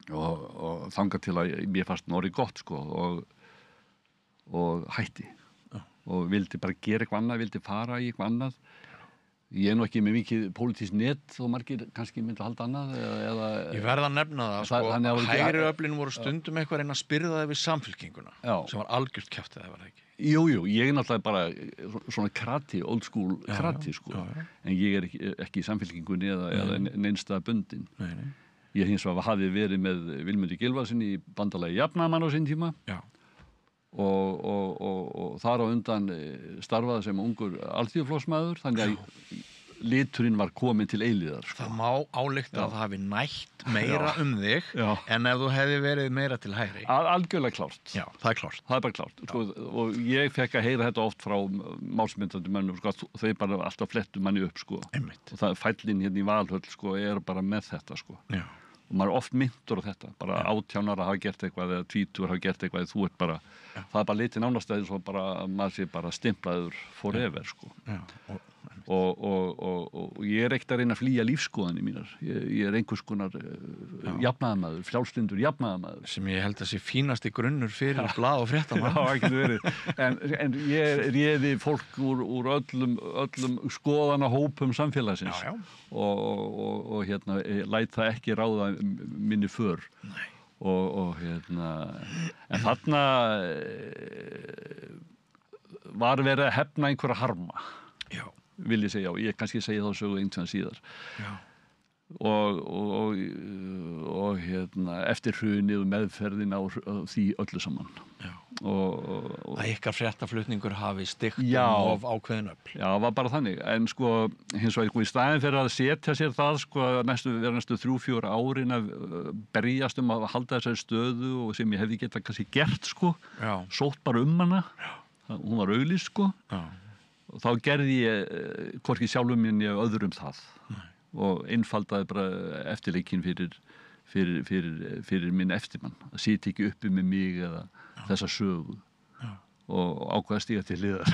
og þangað til að mér fannst orðið gott, sko, og hætti og vildi bara gera eitthvað annað, vildi fara í eitthvað annað. Ég nú ekki með mikið pólitískt net og margir kannski myndi að halda annað eða Ég verð að nefna það, sko, hægri öflin voru stundum eitthvað að reyna að spyrða það við Samfylkinguna sem var algjört kjaftæði, var það ekki? Jú, ég náttúrulega bara svona krati, old school krati, sko. En ég ekki í samfélkingunni eða neinstað bundin. Nei. Ég hins vegar hafi verið með Vilmundi Gylfasyni í bandalagi Jafnaðarmanna á sín tíma. Já. Og þar á undan starfaði sem ungur alþýðuflokksmaður, þannig að liturinn var komin til eilíðar, sko. Það má álykta að það hafi nætt meira þig en ef þú hefði verið meira til hægri. Algjörlega klárt. Já, það er klárt. Það er bara klárt. Sko, og ég fekk að heyra þetta oft frá málsmyndandi mönnum, sko, þau bara alltaf flettu manni upp, sko. Einmitt. Og það fællin hérna í Valhöll, sko, bara með þetta, sko. Já. Og maður er oft myndur á þetta, bara 18 ára hafa gert eitthvað eða 20 hafa gert eitthvað, þú ert bara, það er bara litið nánast eins og bara, maður sé bara stimplaður forever, sko. Já. Og ég er ekkert að reyna að flýja lífskoðanir mínar. Ég er einhvers konar jafnaðarmaður, frjálslyndur jafnaðarmaður. Sem ég held að sé fínasti grunnur fyrir blað og fréttamann. Já, ekki verið. En ég réði fólk úr öllum skoðanahópum samfélagsins. Já. Og hérna, læt það ekki ráða minni för. Nei. Og hérna, en þarna var verið að hefna einhverja harma. Já. Vil ég segja, ég kannski segja þá sögu einhvern síðar. Já. Og hérna, eftir hrunið og meðferðin á því öllu saman. Já. Og að ykkar fréttaflutningur hafi stygt of ákveðin öfl. Já, var bara þannig. En sko, hins vegar, í staðinn fyrir að setja sér það, sko, vera næstu 3-4 árin að berjast að halda þessari stöðu og sem ég hefði getað kannski gert, sko. Já. Sótt bara hana. Já. Hún var auglýst, sko. Já. Og þá gerði ég hvorki sjálfum minni öðrum það. Nei. Og einfaldaði bara eftirleikin fyrir minn eftirmann. Það sýti ekki uppi með mig eða þessa sögu. Já. Og ákveða stíga til hliðar.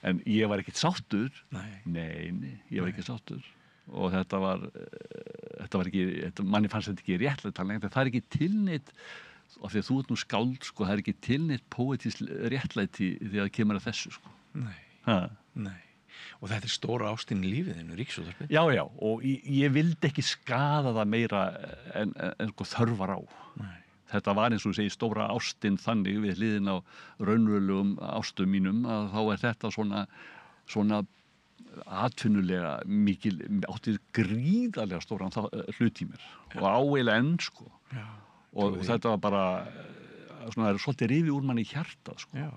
En ég var ekkert sáttur. Nei, ég var ekki sáttur. Og þetta var ekki, manni fannst þetta ekki réttlætt, það er ekki tilneitt, af því að þú ert nú skáld, sko, það er ekki tilneitt póetískt réttlæti þegar það kemur að þessu, sko. Nei. Og þetta er stóra ástin í lífiðinu, Ríkisútvarpið. Já, og ég vildi ekki skaða það meira en sko þörfar á. Nei. Þetta var eins og þú segir stóra ástin þannig við hliðin á raunverulegum ástum mínum að þá er þetta svona atvinnulega mikil, áttið gríðarlega stóran hlut í mér. Og áeiginlega enn, sko. Já. Og þetta var bara svona, svolítið rifi úr manni hjartað, sko. Já.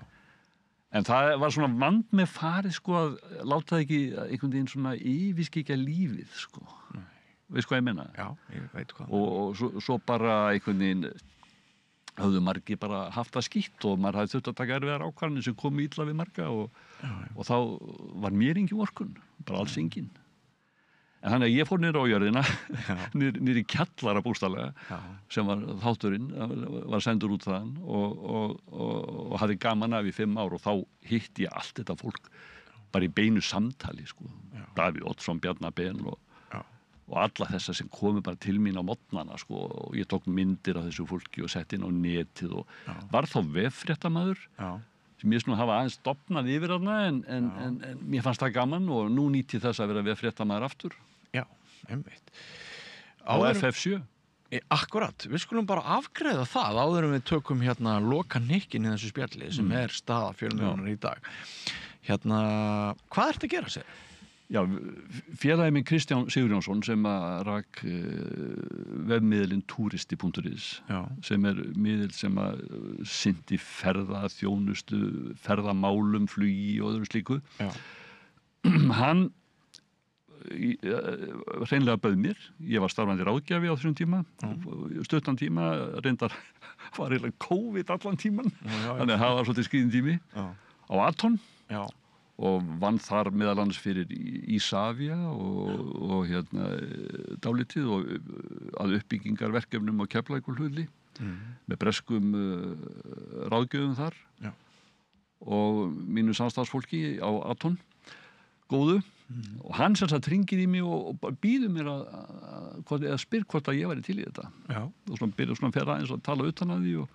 En það var svona vand með farið, sko, að láta það ekki einhvern veginn svona yfirskikja lífið, sko. Nei. Veist hvað ég menna? Já, ég veit hvað. Og svo bara einhvern veginn höfðu margir bara haft það skítt og maður hafði þurft að taka erfiðar ákvarðanir sem komu illa við marga og þá var mér engin vorkunn, bara alls engin. En þannig að ég fór niður á jörðina, niður í kjallara bústaðlega, sem var þátturinn, var sendur út þaðan og hafði gaman af í 5 ár og þá hitti ég allt þetta fólk bara í beinu samtali, sko. Davíð Oddsson, Bjarna Ben og alla þessa sem komu bara til mín á morgnana, sko, og ég tók myndir af þessu fólki og sett inn á netið og var þá veffréttamaður sem ég svona hafa aðeins dofnað yfir þarna en mér fannst það gaman og nú nýtti þess að vera veffréttamaður aftur. Já, einmitt. Á FF7. Akkurat, við skulum bara afgreiða það áður en við tökum hérna loka nikkin í þessu spjalli sem er staða fjölmiðlunar í dag. Hérna, hvað ertu að gera sér? Já, félagi minn Kristján Sigurjónsson sem rak vefmiðlinn turisti.is sem er miðill sem sinnti ferðaþjónustu, ferðamálum, flugi og öðru slíku. Já. Hann hreinlega bauð mér. Ég var starfandi ráðgjafi á þessum tíma, stuttan tíma, reyndar var eiginlega COVID allan tíman, þannig að það var svolítið skrýðin tími á Aton. Já. Og vann þar meðal annars fyrir Ísafja og hérna dálítið og að uppbyggingarverkefnum á Keflavíkurflugvelli með breskum ráðgjöfum þar og mínu samstarfsfólki á Aton góðu og hann sem sagt hringir í mig og býður mér að spyr hvort að ég væri til í þetta. Já. Og svona byrja svona fyrir aðeins að tala utan að því og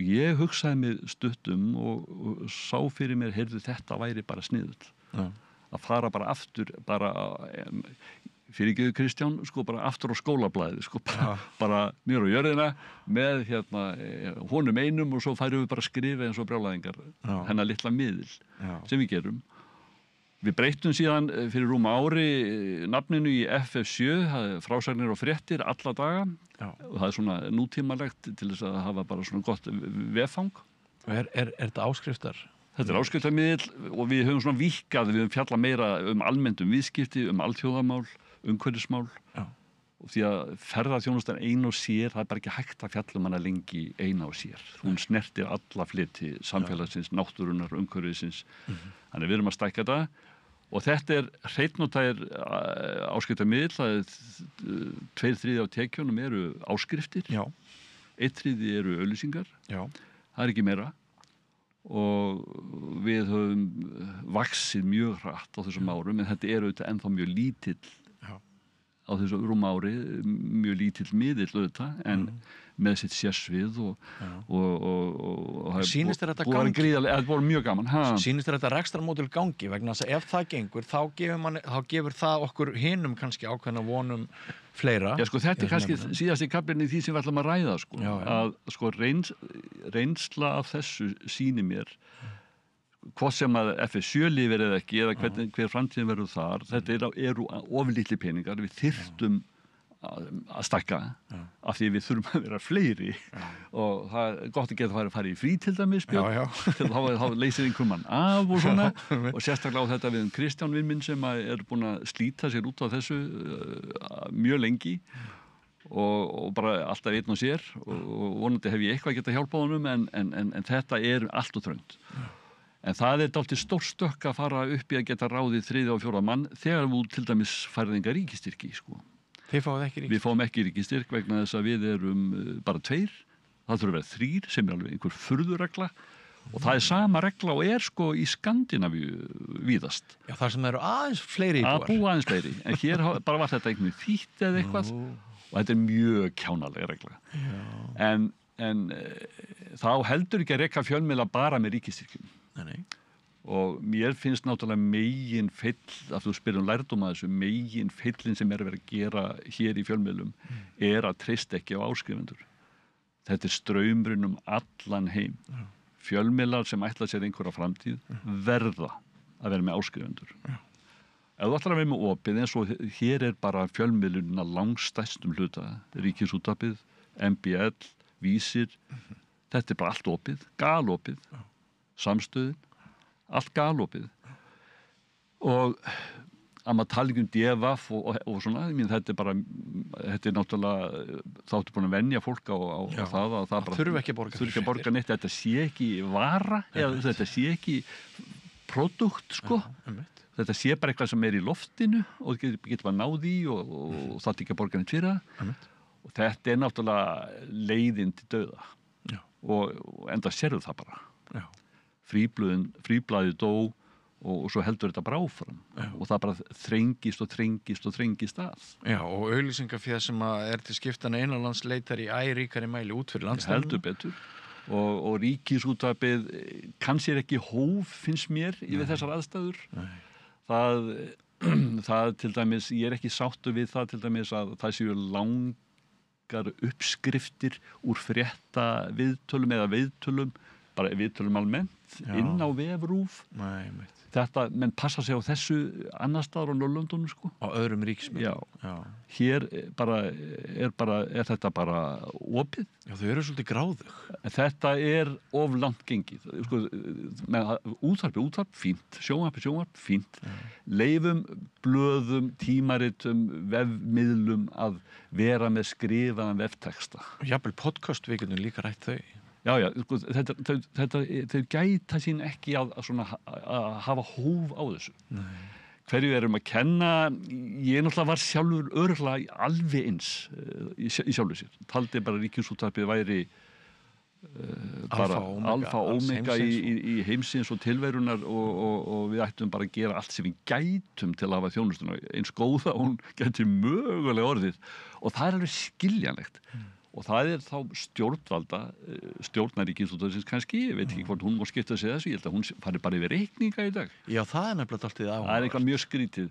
ég hugsaði mig stuttum og sá fyrir mér, heyrðu, þetta væri bara sniðugt. Að fara bara aftur, bara fyrirgefðu Kristján, sko bara aftur á skólablaðið, sko bara mjög á jörðina með honum einum og svo færum við bara að skrifa eins og brjálæðingar hennar litla miðil sem við gerum. Við breyttum síðan fyrir rúma ári nafninu í FF7, frásagnir og fréttir alla daga og það svona nútímalegt til þess að hafa bara svona gott veffang. Er þetta áskriftar? Þetta áskriftarmiðill og við höfum svona víkkað, við höfum fjallað meira almennt viðskipti, alþjóðamál, umhverfismál og því að ferðaþjónustan ein og sér, það bara ekki hægt að fjalla hana lengi ein og sér. Hún snertir alla fleti samfélagsins, náttúrunnar, umhverfisins. Þannig við erum að stækka þetta og þetta hreinn og tær áskriftarmiðill, það 2/3 af tekjunum eru áskriftir, 1/3 eru auglýsingar, það ekki meira. Og við höfum vaxið mjög hratt á þessum árum en þetta auðvitað ennþá mjög lítill á þessu rúma ári, mjög lítill miðill auðvitað en með sitt sérsvið og sýnist þér þetta gangi? Það voru mjög gaman. Sýnist þér þetta rekstrarmódel gangi vegna þess að ef það gengur þá gefur það okkur hinum kannski ákveðna vonum fleira. Já, sko, þetta kannski síðasti kaflinn í því sem við ætlum að ræða, sko. Að sko reynsla af þessu sýni mér hvort sem að FF7 lifir eða ekki eða hver framtíðin verður þar, þetta eru oflitli peningar, við þyrftum að stækka af því við þurfum að vera fleiri og það er gott að geta að fara í frí til dæmis til þá leysir einhver mann af og svona og sérstaklega á þetta við Kristján vin minn sem búin að slíta sér út á þessu mjög lengi og bara alltaf einn og sér og vonandi hef ég eitthvað að geta hjálpað honum en þetta allt og þröngt. En það dálítið stór stökk að fara upp í að geta ráðið 3. og 4. mann þegar við til dæmis færið enga ríkistyrki, sko. Þið fáið ekki ríkistyrk? Við fáum ekki ríkistyrk vegna þess að við erum bara 2. Það þurfa að vera 3 sem alveg einhver furðuregla og það sama regla og sko í Skandinavíu víðast. Já, þar sem eru aðeins fleiri íbúar. Að búa aðeins fleiri. En hér bara var þetta einhvern þýtt eða eitthvað og þetta mjög kjánalega regla. En þá heldur ekki að reka fjölmiðla bara með ríkistyrkjum. Nei. Og mér finnst náttúrulega megin feill, að þú spyrir lærdóm að þessu, megin feillin sem verið að gera hér í fjölmiðlum að treysta ekki á áskrifendur. Þetta straumurinn allan heim. Fjölmiðlar sem ætla sér einhverja framtíð verða að vera með áskrifendur. Ef þú ætlar að vera með opið eins og hér bara fjölmiðlun að langstærstum hluta, Ríkisútvarpið, MBL, Vísir, þetta bara allt opið, galopið. Samstöðin, allt galopið og að maður tala ekki DFF og svona, þetta náttúrulega þáttu búin að venja fólk á það að það bara þurfi ekki að borga neitt, þetta sé ekki vara eða þetta sé ekki pródúkt, sko þetta sé bara eitthvað sem í loftinu og getur bara náð í og það ekki að borga neitt fyrir það og þetta náttúrulega leiðin til dauða og enda sérðu það bara fríblaðið dó og svo heldur þetta bara áfram og það bara þrengist að. Já, og auglýsingaféð sem til skiptana innanlands leitar í ríkari mæli út fyrir landstæðinu. Heldur betur og Ríkisútvarpið kann sér ekki hóf, finnst mér, yfir þessar aðstæður. Það til dæmis, ég ekki sáttur við það til dæmis að það séu langar uppskriftir úr frétta viðtölum eða viðtölum bara viðtölum almennt inn á vefrúf. Þetta, menn passa sig á þessu annars staðar á Norðurlöndunum, sko. Á öðrum ríkismiðlum. Já. Hér er þetta bara opið. Já, þau eru svolítið gráðug. Þetta of langt gengið. Sko, útvarp, fínt. Sjónvarp, fínt. Leifum, blöðum, tímaritum, vefmiðlum að vera með skrifaðan vefteksta. Jafnvel podcastvíkunum líka rætt þau. Já, sko, þau gæta sín ekki að hafa hóf á þessu. Nei. Hverju erum að kenna? Ég náttúrulega var sjálfur örugglega alveg eins í sjálfu sér. Taldi bara Ríkisútvarpið væri bara alfa og omega í heimsins og tilverunar og við ættum bara að gera allt sem við gætum til að hafa þjónustuna eins góða og hún gæti mögulega orðið og það alveg skiljanlegt. og það þá stjórnaríkisútvarpsins kannski, ég veit ekki hvort hún má skipta sig þessu, ég held að hún fari bara yfir reikninga í dag. Já, það nefnilega alltaf áhugavert. Það eitthvað mjög skrítið.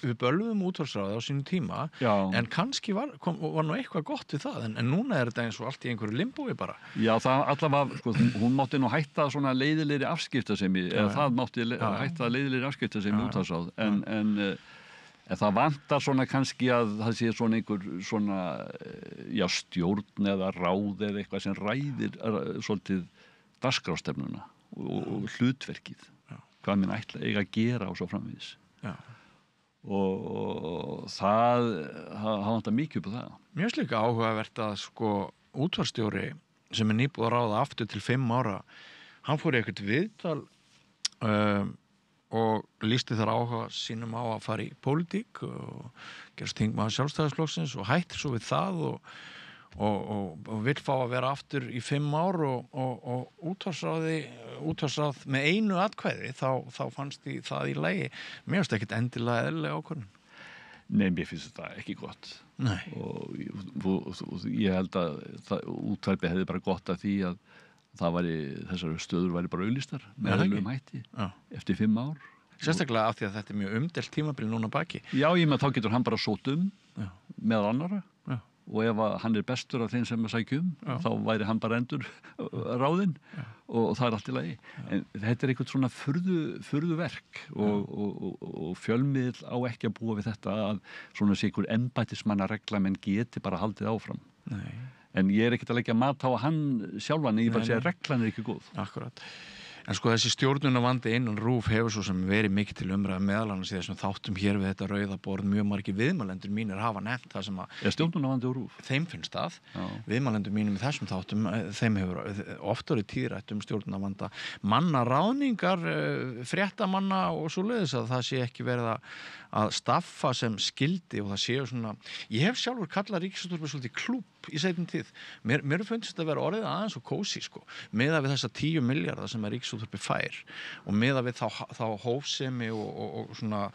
Við bölvuðum útvarpsráðið á sínum tíma, en kannski var nú eitthvað gott við það, en núna þetta eins og allt í einhverju limbói bara. Já, það allavega, sko, hún mátti nú hætta svona leiðilegri afskiptasemi, eða það mátti hætta leiðilegri afskiptasemi útvarpsráð, en það vantar svona kannski að það sé svona einhver svona, stjórn eða ráð eða eitthvað sem ræðir svolítið dagskrárstefnuna og hlutverkið. Hvað minn eiga að gera og svo framvegis. Og það vantar mikið upp á það. Mér finnst líka áhugavert að sko útvarpsstjóri sem nýbúið að ráða aftur til 5 ára, hann fór í eitthvað viðtal og lýsti þar áhuga sínum á að fara í pólitík og gerast þingmaður Sjálfstæðisflokksins og hættir svo við það og vill fá að vera aftur í 5 ár og útvarpsráð með einu atkvæði þá fannst það í lagi. Mér finnst ekkert endilega eðlileg ákvörðun. Nei, mér finnst þetta ekki gott. Nei. Og ég held að útvarpið hefði bara gott af því að þessar stöður væri bara auglýstar með eðlilegum hætti eftir 5 ár. Sérstaklega af því að þetta mjög umdelt tímabil núna baki. Já, þá getur hann bara sótt með annara og ef hann bestur af þeim sem að sækja þá væri hann bara endur ráðinn og það allt í lagi. En þetta eitthvað svona furðuverk og fjölmiðl á ekki að búa við þetta að svona sé einhver embættismannaregla menn geti bara haldið áfram. Nei. En ég ekkert að leggja mat á hann sjálfan, ég bara segja að reglan ekki góð. Akkurat. En sko þessi stjórnunarvandi innan RÚV hefur svo sem verið mikið til umræðu meðal annars í þessum þáttum hér við þetta rauða borð. Mjög margir viðmælendur mínir hafa nefnt það sem að stjórnunarvandi á RÚV. Þeim finnst það. Viðmælendur mínum í þessum þáttum, þeim hefur oft orðið tíðrætt stjórnunarvanda. Mannaráðningar, fréttamanna og svoleiðis að það sé ekki verið að staffa sem skildi og það séu svona. Ég hef sjálfur kallað Ríkisútvarpið svolítið klúbb í seinni tíð. Mér finnst þetta að vera orðið aðeins og kósí sko. Miðað við þessa 10 milljarða sem Ríkisútvarpið fær og miðað við þá hófsemi og svona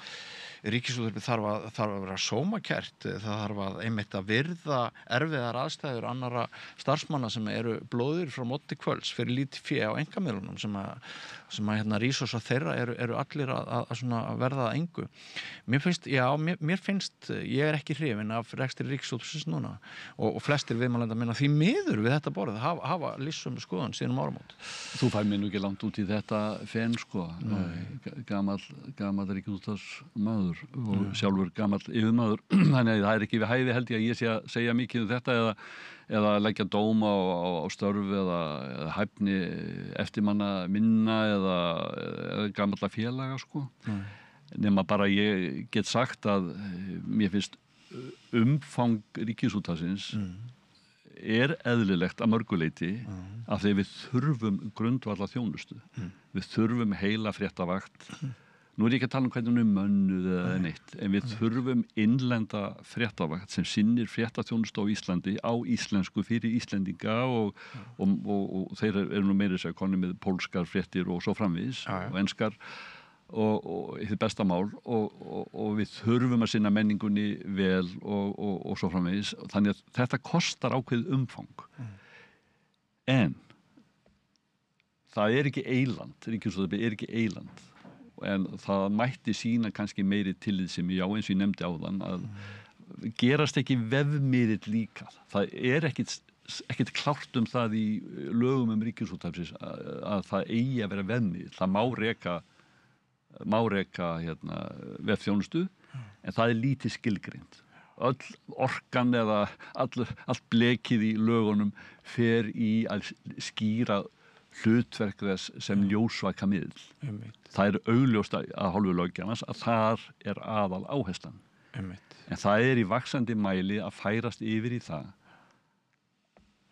Ríkisútvarpið þarf að vera sómakært, það þarf að einmitt að virða erfiðar aðstæður annarra starfsmanna sem eru blóðir frá móti kvölds fyrir lítið fé á einkamiðlunum sem að rísósa þeirra eru allir að svona verða að engu. Mér finnst, ég er ekki hrifinn af rekstri Ríkisútvarpsins núna og flestir viðmælenda minna því miður við þetta borð hafa lýsum skoðun síðan áramót. Þú fær mér nú ekki langt út í þetta fen sko, gamall Ríkisútvarpsmaður og sjálfur gamall yfirmaður, þannig að það er ekki við hæfi held ég að ég sé að segja mikið þetta eða leggja dóma á störf eða hæfni eftirmanna minna eða gamalla félaga sko. Nema bara ég get sagt að mér finnst umfang Ríkisútvarpsins er eðlilegt að mörguleyti af því við þurfum grundvallar þjónustu. Við þurfum heila fréttavakt. Nú er ég ekki að tala hvernig hún mönnuð eða neitt, en við þurfum innlenda fréttavakt sem sinnir fréttaþjónustu á Íslandi á íslensku fyrir Íslendinga og þeir eru nú meira sér konið með pólskar fréttir og svo framvegis og enskar og í þið besta mál og við þurfum að sinna menningunni vel og svo framvegis. Þannig að þetta kostar ákveðið umfang. En það er ekki eyland, Ríkisútvarpið er ekki eyland. En það mætti sína kannski meiri tillitssemi, já eins og ég nefndi áðan, að gerast ekki vefmiðill líka. Það er ekkert klárt það í lögum Ríkisútvarpsins að það eigi að vera vefmiðill. Það má reka vefþjónustu, en það er lítið skilgreint. Öll orkan eða allt blekið í lögunum fer í að skýra hlutverk þess sem ljósvaka miðl. Það er augljóst að hálfu löggjafans að þar er aðal áherslan. En það er í vaxandi mæli að færast yfir í það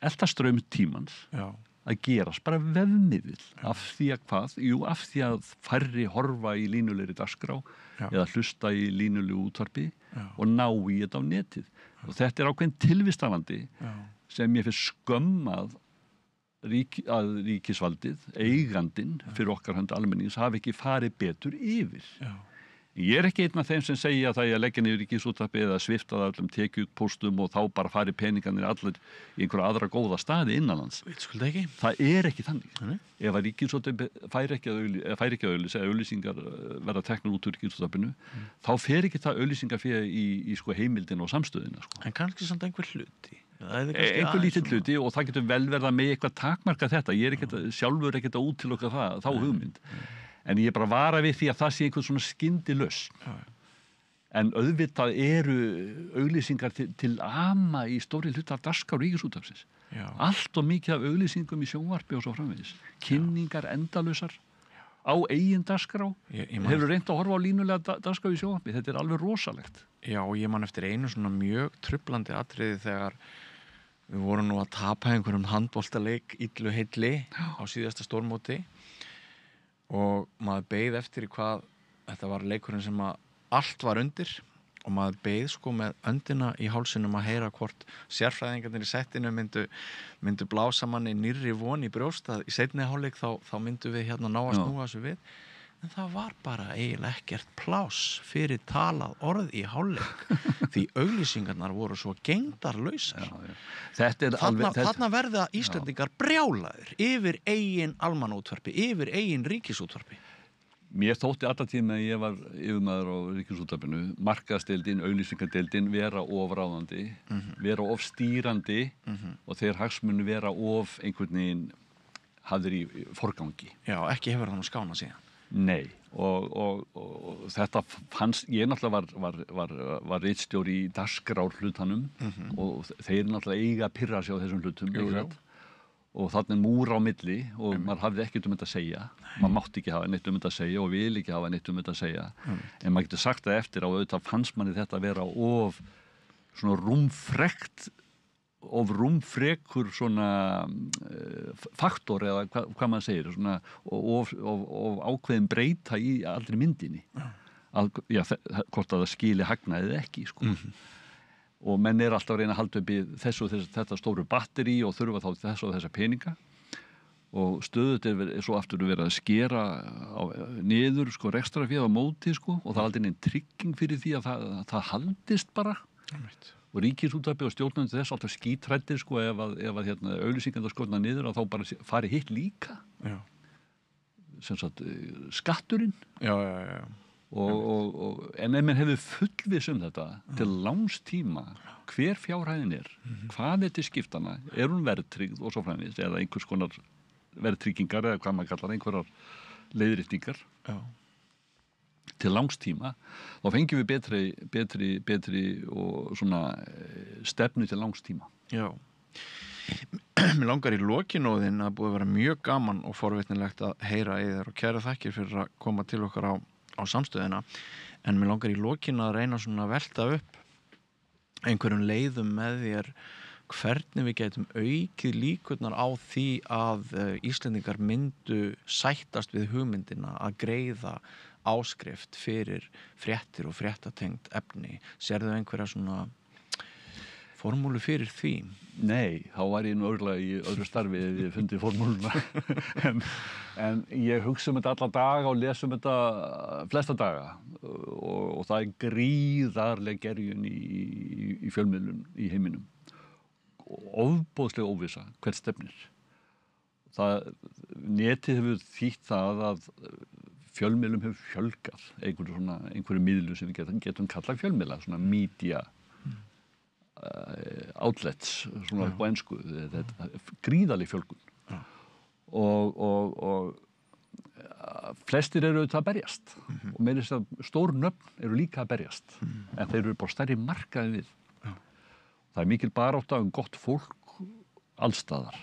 eldastraum tímans að gerast bara vefmiðill. Af því að hvað? Jú, af því að færri horfa í línulegri dagskrá eða hlusta í línulegu útvarpi og ná í þetta á netið. Og þetta er ákveðin tilvistarvandi sem ég fyrir skömmað að ríkisvaldið, eigandinn fyrir okkar hönd almennings hafi ekki farið betur yfir. Ég ekki einn af þeim sem segja að það að leggja niður Ríkisútvarpið eða svipta það öllum tekjupóstum og þá bara fari peningarnir allir í einhverja aðra góða staði innanlands. Ekki. Það ekki þannig. Ef að Ríkisútvarpið færi ekki að auglýsa, eða auglýsingar verða teknar út úr Ríkisútvarpinu, þá fer ekki það auglýsingafé í sko heimildina og samstöðina. Sko. En kannski samt einhver hluti. Einhver lítið hluti og það getur vel verða með eitthvað takmarka þetta. Ég sjálfur ekkert að útiloka þá hugmynd. En ég bara vara við því að það sé einhvern svona skyndilausn. En auðvitað eru auglýsingar til ama í stóri hluta af dagskrá Ríkisútvarpsins. Allt og mikið af auglýsingum í sjónvarpi og svo framvegis. Kynningar endalausar á eigin dagskrá. Hefur reynt að horfa á línulega dagskrá í sjónvarpi. Þetta alveg rosalegt. Já, og ég man eftir einu svona mjög trublandi atriði þegar við vorum nú að tapa einhverjum handboltaleik illu heilli á síðasta stórmóti. Og maður beið eftir í hvað þetta var leikurinn sem að allt var undir og maður beið sko með öndina í hálsinum að heyra hvort sérfræðingarnir í settinu myndu blása manni nýrri von í brjóst að í seinni hálfleik þá myndu við hérna ná að snúa þessu við en það var bara eiginlega ekkert pláss fyrir talað orð í hálfleik því auglýsingarnar voru svo gegndarlausar. Þarna verða Íslendingar brjálaðir yfir eigin almannaútvarpi, yfir eigin ríkisútvarpi. Mér þótti alla tíma að ég var yfirmaður á Ríkisútvarpinu, markaðsdeildin, auglýsingadeildin vera of ráðandi, vera of stýrandi og þeir hagsmuni vera of einhvern veginn hafðir í forgangi. Já, ekki hefur það nú skánað síðan. Nei, og þetta fannst, ég náttúrulega var ritstjóri í dagskrárhlutanum og þeir náttúrulega eiga að pirra sig á þessum hlutum og þarna múr á milli og maður hafði ekkert þetta að segja, maður mátti ekki hafa neitt þetta að segja og vil ekki hafa neitt þetta að segja, en maður getur sagt það eftir á auðvitað fannst manni þetta að vera of svona rúmfrekur svona faktor eða hvað maður segir svona, og ákveðin breyta í allri myndinni hvort að það skili hagnaðið ekki sko. Og menn alltaf að reyna að halda upp í þetta stóru batteri og þurfa þá þess og þessa peninga og stöðut svo aftur verið að skera niður sko rekstrafé á móti sko og það aldrei neinn trygging fyrir því að það haldist bara og Ríkisútvarpið og stjórnandi þess alltaf skítræddir sko ef að auglýsingarnar skorna niður að þá bara fari hitt líka sem sagt skatturinn en ef menn hefur fullviss þetta til langs tíma hver fjárhæðin hvað til skiptana, hún verðtryggð og svo framvegis eða einhvers konar verðtryggingar eða hvað maður kallar einhverjar leiðréttingar til langs tíma þá fengjum við betri og svona stefnu til langs tíma. Já. Mér langar í lokinóðin að búið að vera mjög gaman og forvitnilegt að heyra í þér og kæra þakkir fyrir að koma til okkar á samstöðina en mér langar í lokin að reyna svona að velta upp einhverjum leiðum með þér hvernig við getum aukið líkurnar á því að Íslendingar myndu sættast við hugmyndina að greiða áskrift fyrir fréttir og fréttatengt efni. Sérðu einhverja svona formúlu fyrir því? Nei, þá var ég nú örugglega í öðru starfi ef ég fundi formúluna. en ég hugsa þetta alla daga og lesa þetta flesta daga og það gríðarleg gerjun í fjölmiðlum í heiminum. Ofboðslega óvissa hvert stefnir. Netið hefur þýtt það að fjölmiðlum hefur fjölgað einhverju miðlu sem við getum kallað fjölmiðla, svona media outlets, svona á ensku, gríðarleg fjölgun og flestir eru auðvitað að berjast og meira þess að stór nöfn eru líka að berjast en þeir eru bara stærri markaði við. Það mikil barátta gott fólk allstaðar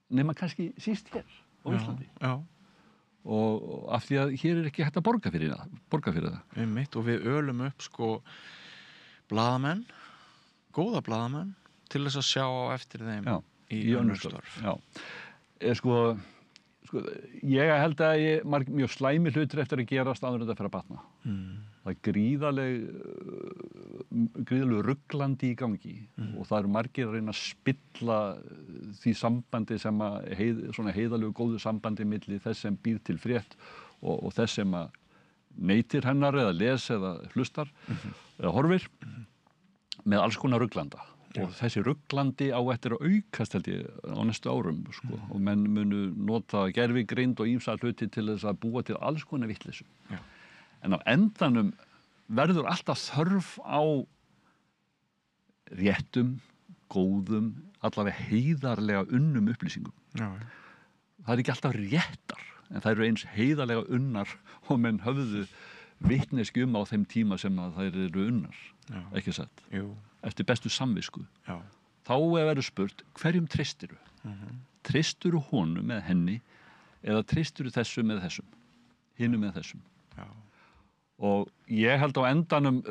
nema kannski síst hér á Íslandi og af því að hér ekki hægt að borga fyrir það. Og við ölum upp sko blaðamenn, góða blaðamenn til þess að sjá á eftir þeim í önnur störf. Sko, ég held að mjög slæmi hlutir eftir að gerast áður en þetta fer að batna. Það gríðarlegu ruglandi í gangi og það eru margir að reyna að spilla því sambandi sem svona heiðalegu góðu sambandi milli þess sem býr til frétt og þess sem að neytir hennar eða les eða hlustar eða horfir með alls konar ruglanda og þessi ruglandi á eftir að aukast held ég á næstu árum sko, og menn munu nota gervigreind og ýmsa hluti til þess að búa til alls konar vitleysu. En á endanum verður alltaf þörf á réttum, góðum, allavega heiðarlega unnum upplýsingum. Það er ekki alltaf réttar, en það eru eins heiðarlega unnar og menn höfðu vitneskju á þeim tíma sem að þær eru unnar, ekki satt. Eftir bestu samvisku. Þá verður spurt, hverjum treystiru? Treystiru honum eða henni eða treystiru þessum eða þessum? Hinum eða þessum? Og ég held á endanum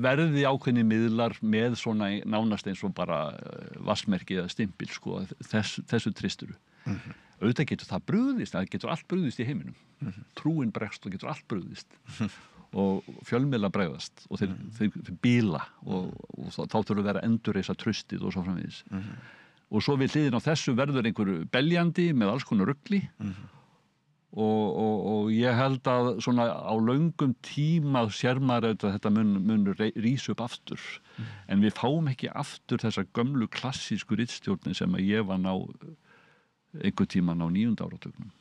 verði ákveðni miðlar með svona nánast eins og bara vassmerki eða stimpil sko, þessu treystiru. Auðvitað getur það brugðist, það getur allt brugðist í heiminum. Trúin bregst og getur allt brugðist. Og fjölmiðlar bregðast og þeir bíla og þá þurfa að vera endurreisa trustið og svo framvegis. Og svo við hliðin á þessu verður einhver beljandi með alls konar rugli og ég held að svona á löngum tíma sér maður að þetta mun rísa upp aftur en við fáum ekki aftur þessa gömlu klassísku ritstjórnin sem að ég var ná einhver tíman á 9. áratugnum.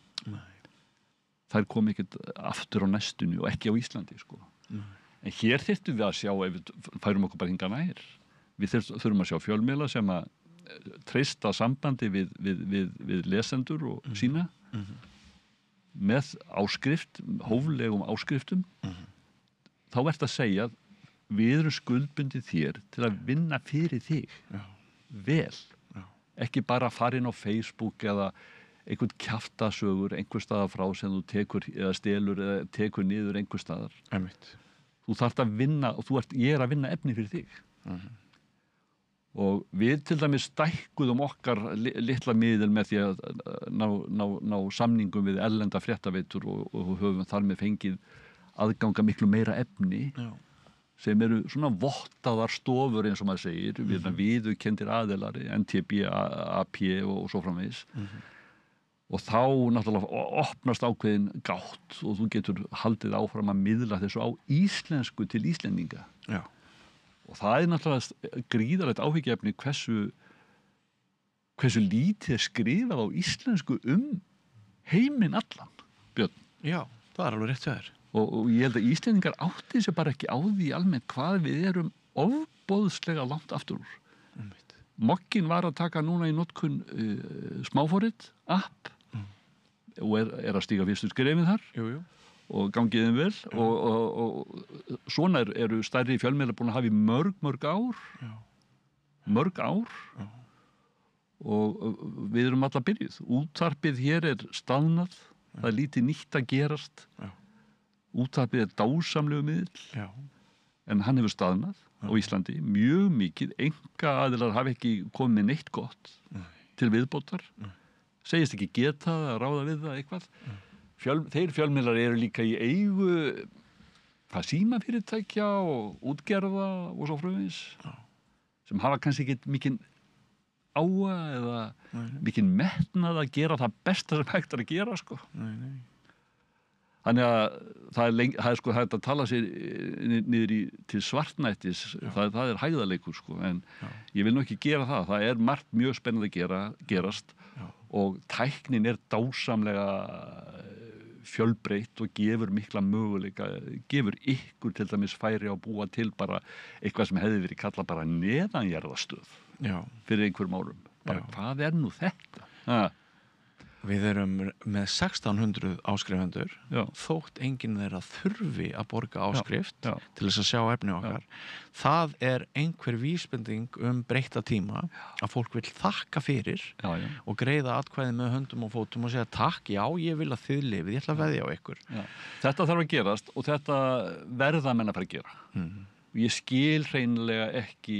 Þær kom ekkert aftur á næstunni og ekki á Íslandi sko. En hér þyrftum við að sjá ef við færum okkur bara hingað nær. Við þurfum að sjá fjölmiðla sem að treysta sambandi við lesendur og sína með áskrift, hóflegum áskriftum. Þá ert að segja við erum skuldbundið þér til að vinna fyrir þig vel. Ekki bara fara inn á Facebook eða einhvern kjaftasögur einhver staðar frá sem þú tekur eða stelur eða tekur niður einhver staðar. Þú þarft að vinna og ég er að vinna efni fyrir þig. Og við til dæmis stækkuðum okkar litla miðil með því að ná samningum við erlenda fréttaveitur og höfum þar með fengið aðganga miklu meira efni sem eru svona vottaðar stofur eins og maður segir, viðurkenndir aðilar, NTB, AP og svo framvegis. Og þá náttúrulega opnast ákveðin gátt og þú getur haldið áfram að miðla þessu á íslensku til Íslendinga. Og það er náttúrulega gríðarlegt áhyggjuefni hversu lítið skrifað á íslensku heiminn allan, Björn. Já, það er alveg rétt hjá þér. Og ég held að Íslendingar átti sér bara ekki á því almennt hvað við erum ofboðslega langt aftur úr. Mokkin var að taka núna í notkun smáforrit, app og er að stíga fyrstu skrefið þar og gangið þeim vel og svona eru stærri fjölmiðlar búin að hafa í mörg ár og við erum alla byrjuð. Útvarpið hér er staðnað, það er lítið nýtt að gerast. Útvarpið er dásamlegu miðl en hann hefur staðnað á Íslandi mjög mikið, einkaaðilar hafa ekki komið með neitt gott til viðbótar, segist ekki geta að ráða við það eitthvað. Þeir fjölmiðlar eru líka í eigu símafyrirtækja og útgerða og svo frumins sem hafa kannski ekki mikinn áhuga eða mikinn metnað að gera það besta sem hægt er að gera sko. Þannig að það er sko hægt að tala sér niður til svartnættis, það er hægðarleikur sko, en ég vil nú ekki gera það. Það er margt mjög spennandi gerast og tæknin er dásamlega fjölbreytt og gefur mikla möguleika, gefur ykkur til dæmis færi að búa til bara eitthvað sem hefði verið kallað bara neðanjarðastöð fyrir einhverjum árum. Bara hvað er nú þetta? Við erum með 1600 áskrifendur þótt enginn þeirra þurfi að borga áskrift til þess að sjá efni okkar. Það er einhver vísbending breytta tíma að fólk vil þakka fyrir og greiða atkvæði með höndum og fótum og segja takk, já, ég vil að þið lifið, ég ætla að veðja á ykkur. Þetta þarf að gerast og þetta verða menn að fara að gera. Ég skil hreinlega ekki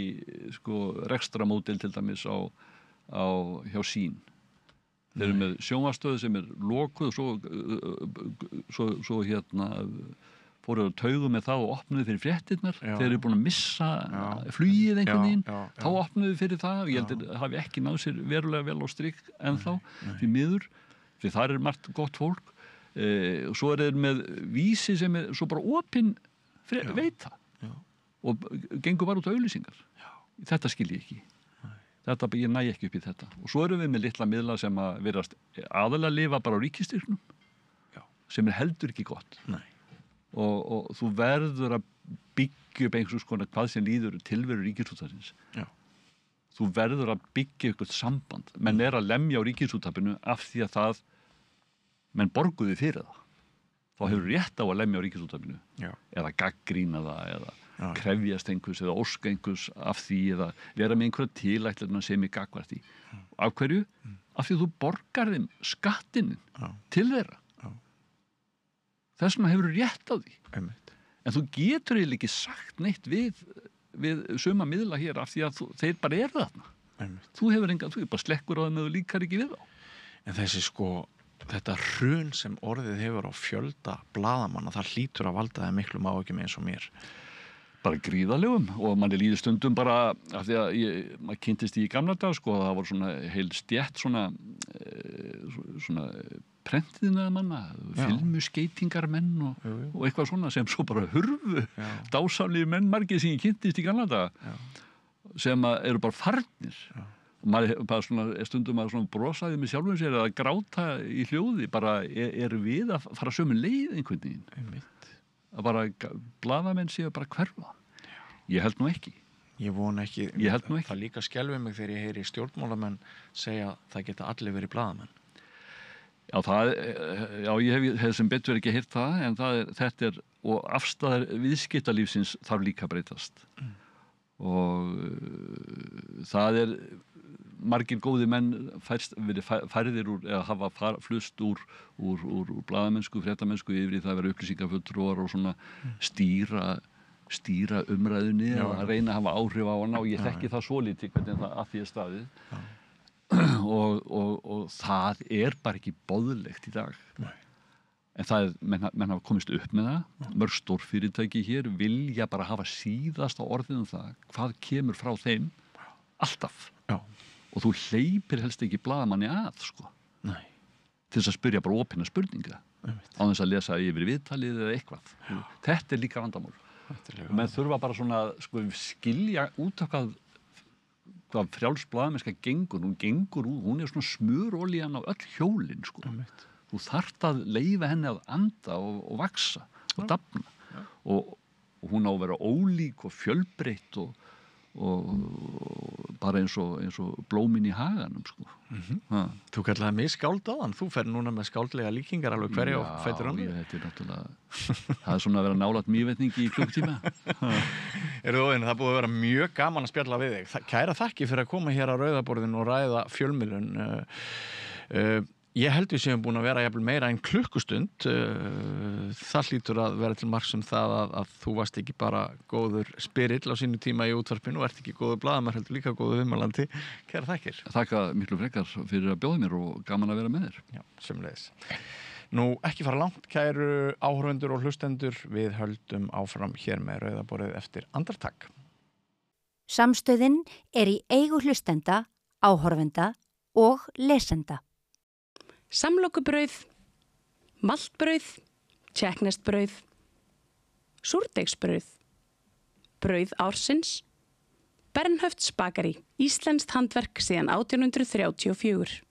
rekstramódel til dæmis hjá Sín. Þeir eru með sjónvarpsstöð sem er lokuð og svo fóru að taugu með það og opnuðu fyrir fréttirnar. Þeir eru búin að missa flugið einhvern veginn. Þá opnuðu fyrir það og ég held að hafi ekki náð sér verulega vel á strik ennþá því miður. Því þar er margt gott fólk. Svo þeir með vísi sem svo bara opin veita og gengur bara út á auglýsingar. Þetta skil ég ekki. Ég næ ekki upp í þetta. Og svo erum við með litla miðla sem að verast aðalega lifa bara á ríkisstyrknum sem heldur ekki gott. Nei. Og þú verður að byggja upp einhvers konar hvað sem líður tilveru ríkisútvarpsins. Þú verður að byggja eitthvað samband. Menn að lemja á ríkisútvarpinu af því að menn borguðu fyrir það. Þá hefur rétt á að lemja á ríkisútvarpinu. Eða gagnrýna það, eða krefjast einhvers, eða óska einhvers af því, eða vera með einhverja tilætlun sem er gagnvart því. Af hverju? Af því að þú borgar þeim skattinn til þeirra. Þess vegna hefur rétt á því. En þú getur eiginlega ekki sagt neitt við suma miðla hér af því að þeir bara þarna. Þú er bara slekkur á þeim eða þú líkar ekki við þá. En þetta hrun sem orðið hefur á fjölda blaðamanna, það hlýtur að valda það miklum áhyggjum eins og mér. Bara gríðalegum og manni líður stundum bara af því að maður kynntist í gamla dag það voru svona heil stjætt svona prentiðnaða manna, filmuskeitingarmenn og eitthvað svona sem svo bara hurfu, dásamlegir menn margir sem ég kynntist í gamla daga sem eru bara farnir og maður bara svona, stundum maður svona brosaði með sjálfum sér að gráta í hljóði, bara við að fara sömu leið einhvern veginn að bara blaðamenn séu bara hverfa. Ég held nú ekki. Ég vona ekki. Ég held nú ekki. Það líka skelfir mig þegar ég heyri stjórnmálamenn segja að það geta allir verið blaðamenn. Ég hef sem betur ekki heyrt það, en þetta og afstæðar viðskiptalífsins þarf líka að breytast. Og það margir góði menn verið færðir úr, eða hafa flust úr blaðamennsku, fréttamennsku yfir í það að vera upplýsingafulltrúar og svona stýra umræðunni og að reyna að hafa áhrif á hana og ég þekki það svolítið hvernig það að því staðið og það bara ekki boðlegt í dag. Nei. En menn hafa komist upp með það, mörg stórfyrirtæki hér vilja bara hafa síðasta orðið það, hvað kemur frá þeim alltaf. Og þú hleypir helst ekki blaðamanni Nei. Til þess að spyrja bara opinna spurninga á þess að lesa yfir viðtalið eða eitthvað. Þetta líka vandamál. Menn þurfa bara svona skilja út af hvað frjáls blaðamennska gengur. Hún svona smurolían á öll hjólin Þú þarft að leyfa henni að anda og vaxa og dafna og hún á að vera ólík og fjölbreytt og bara eins og blómin í haganum Þú kallaði mig skáld áðan, þú fer núna með skáldlega líkingar alveg hverja og fætur hann. Þetta náttúrulega það svona að vera nálægt mývetningi í klukktíma. Það búið að vera mjög gaman að spjalla við þig. Kæra þakki fyrir að koma hér á Rauðaborðinu og ræða fjölmiðlun. Ég held við séum búin að vera jafnvel meira en klukkustund. Það hlýtur að vera til marks það að þú varst ekki bara góður spyrill á sínu tíma í útvarpinu og ert ekki góður blaðamaður, heldur líka góður viðmælandi. Kæra þakkir. Þakka miklu frekar fyrir að bjóða mér og gaman að vera með þér. Já, sömuleiðis. Nú, ekki fara langt, kæru áhorfendur og hlustendur. Við höldum áfram hér með Rauðaborðið eftir andartak. Samstöðin í eigu hlustenda, áhorfenda og lesenda. Samlokubrauð, maltbrauð, tékkneskt brauð, súrdeigsbrauð, brauð ársins, Bernhöfts bakari, íslenskt handverk síðan 1834.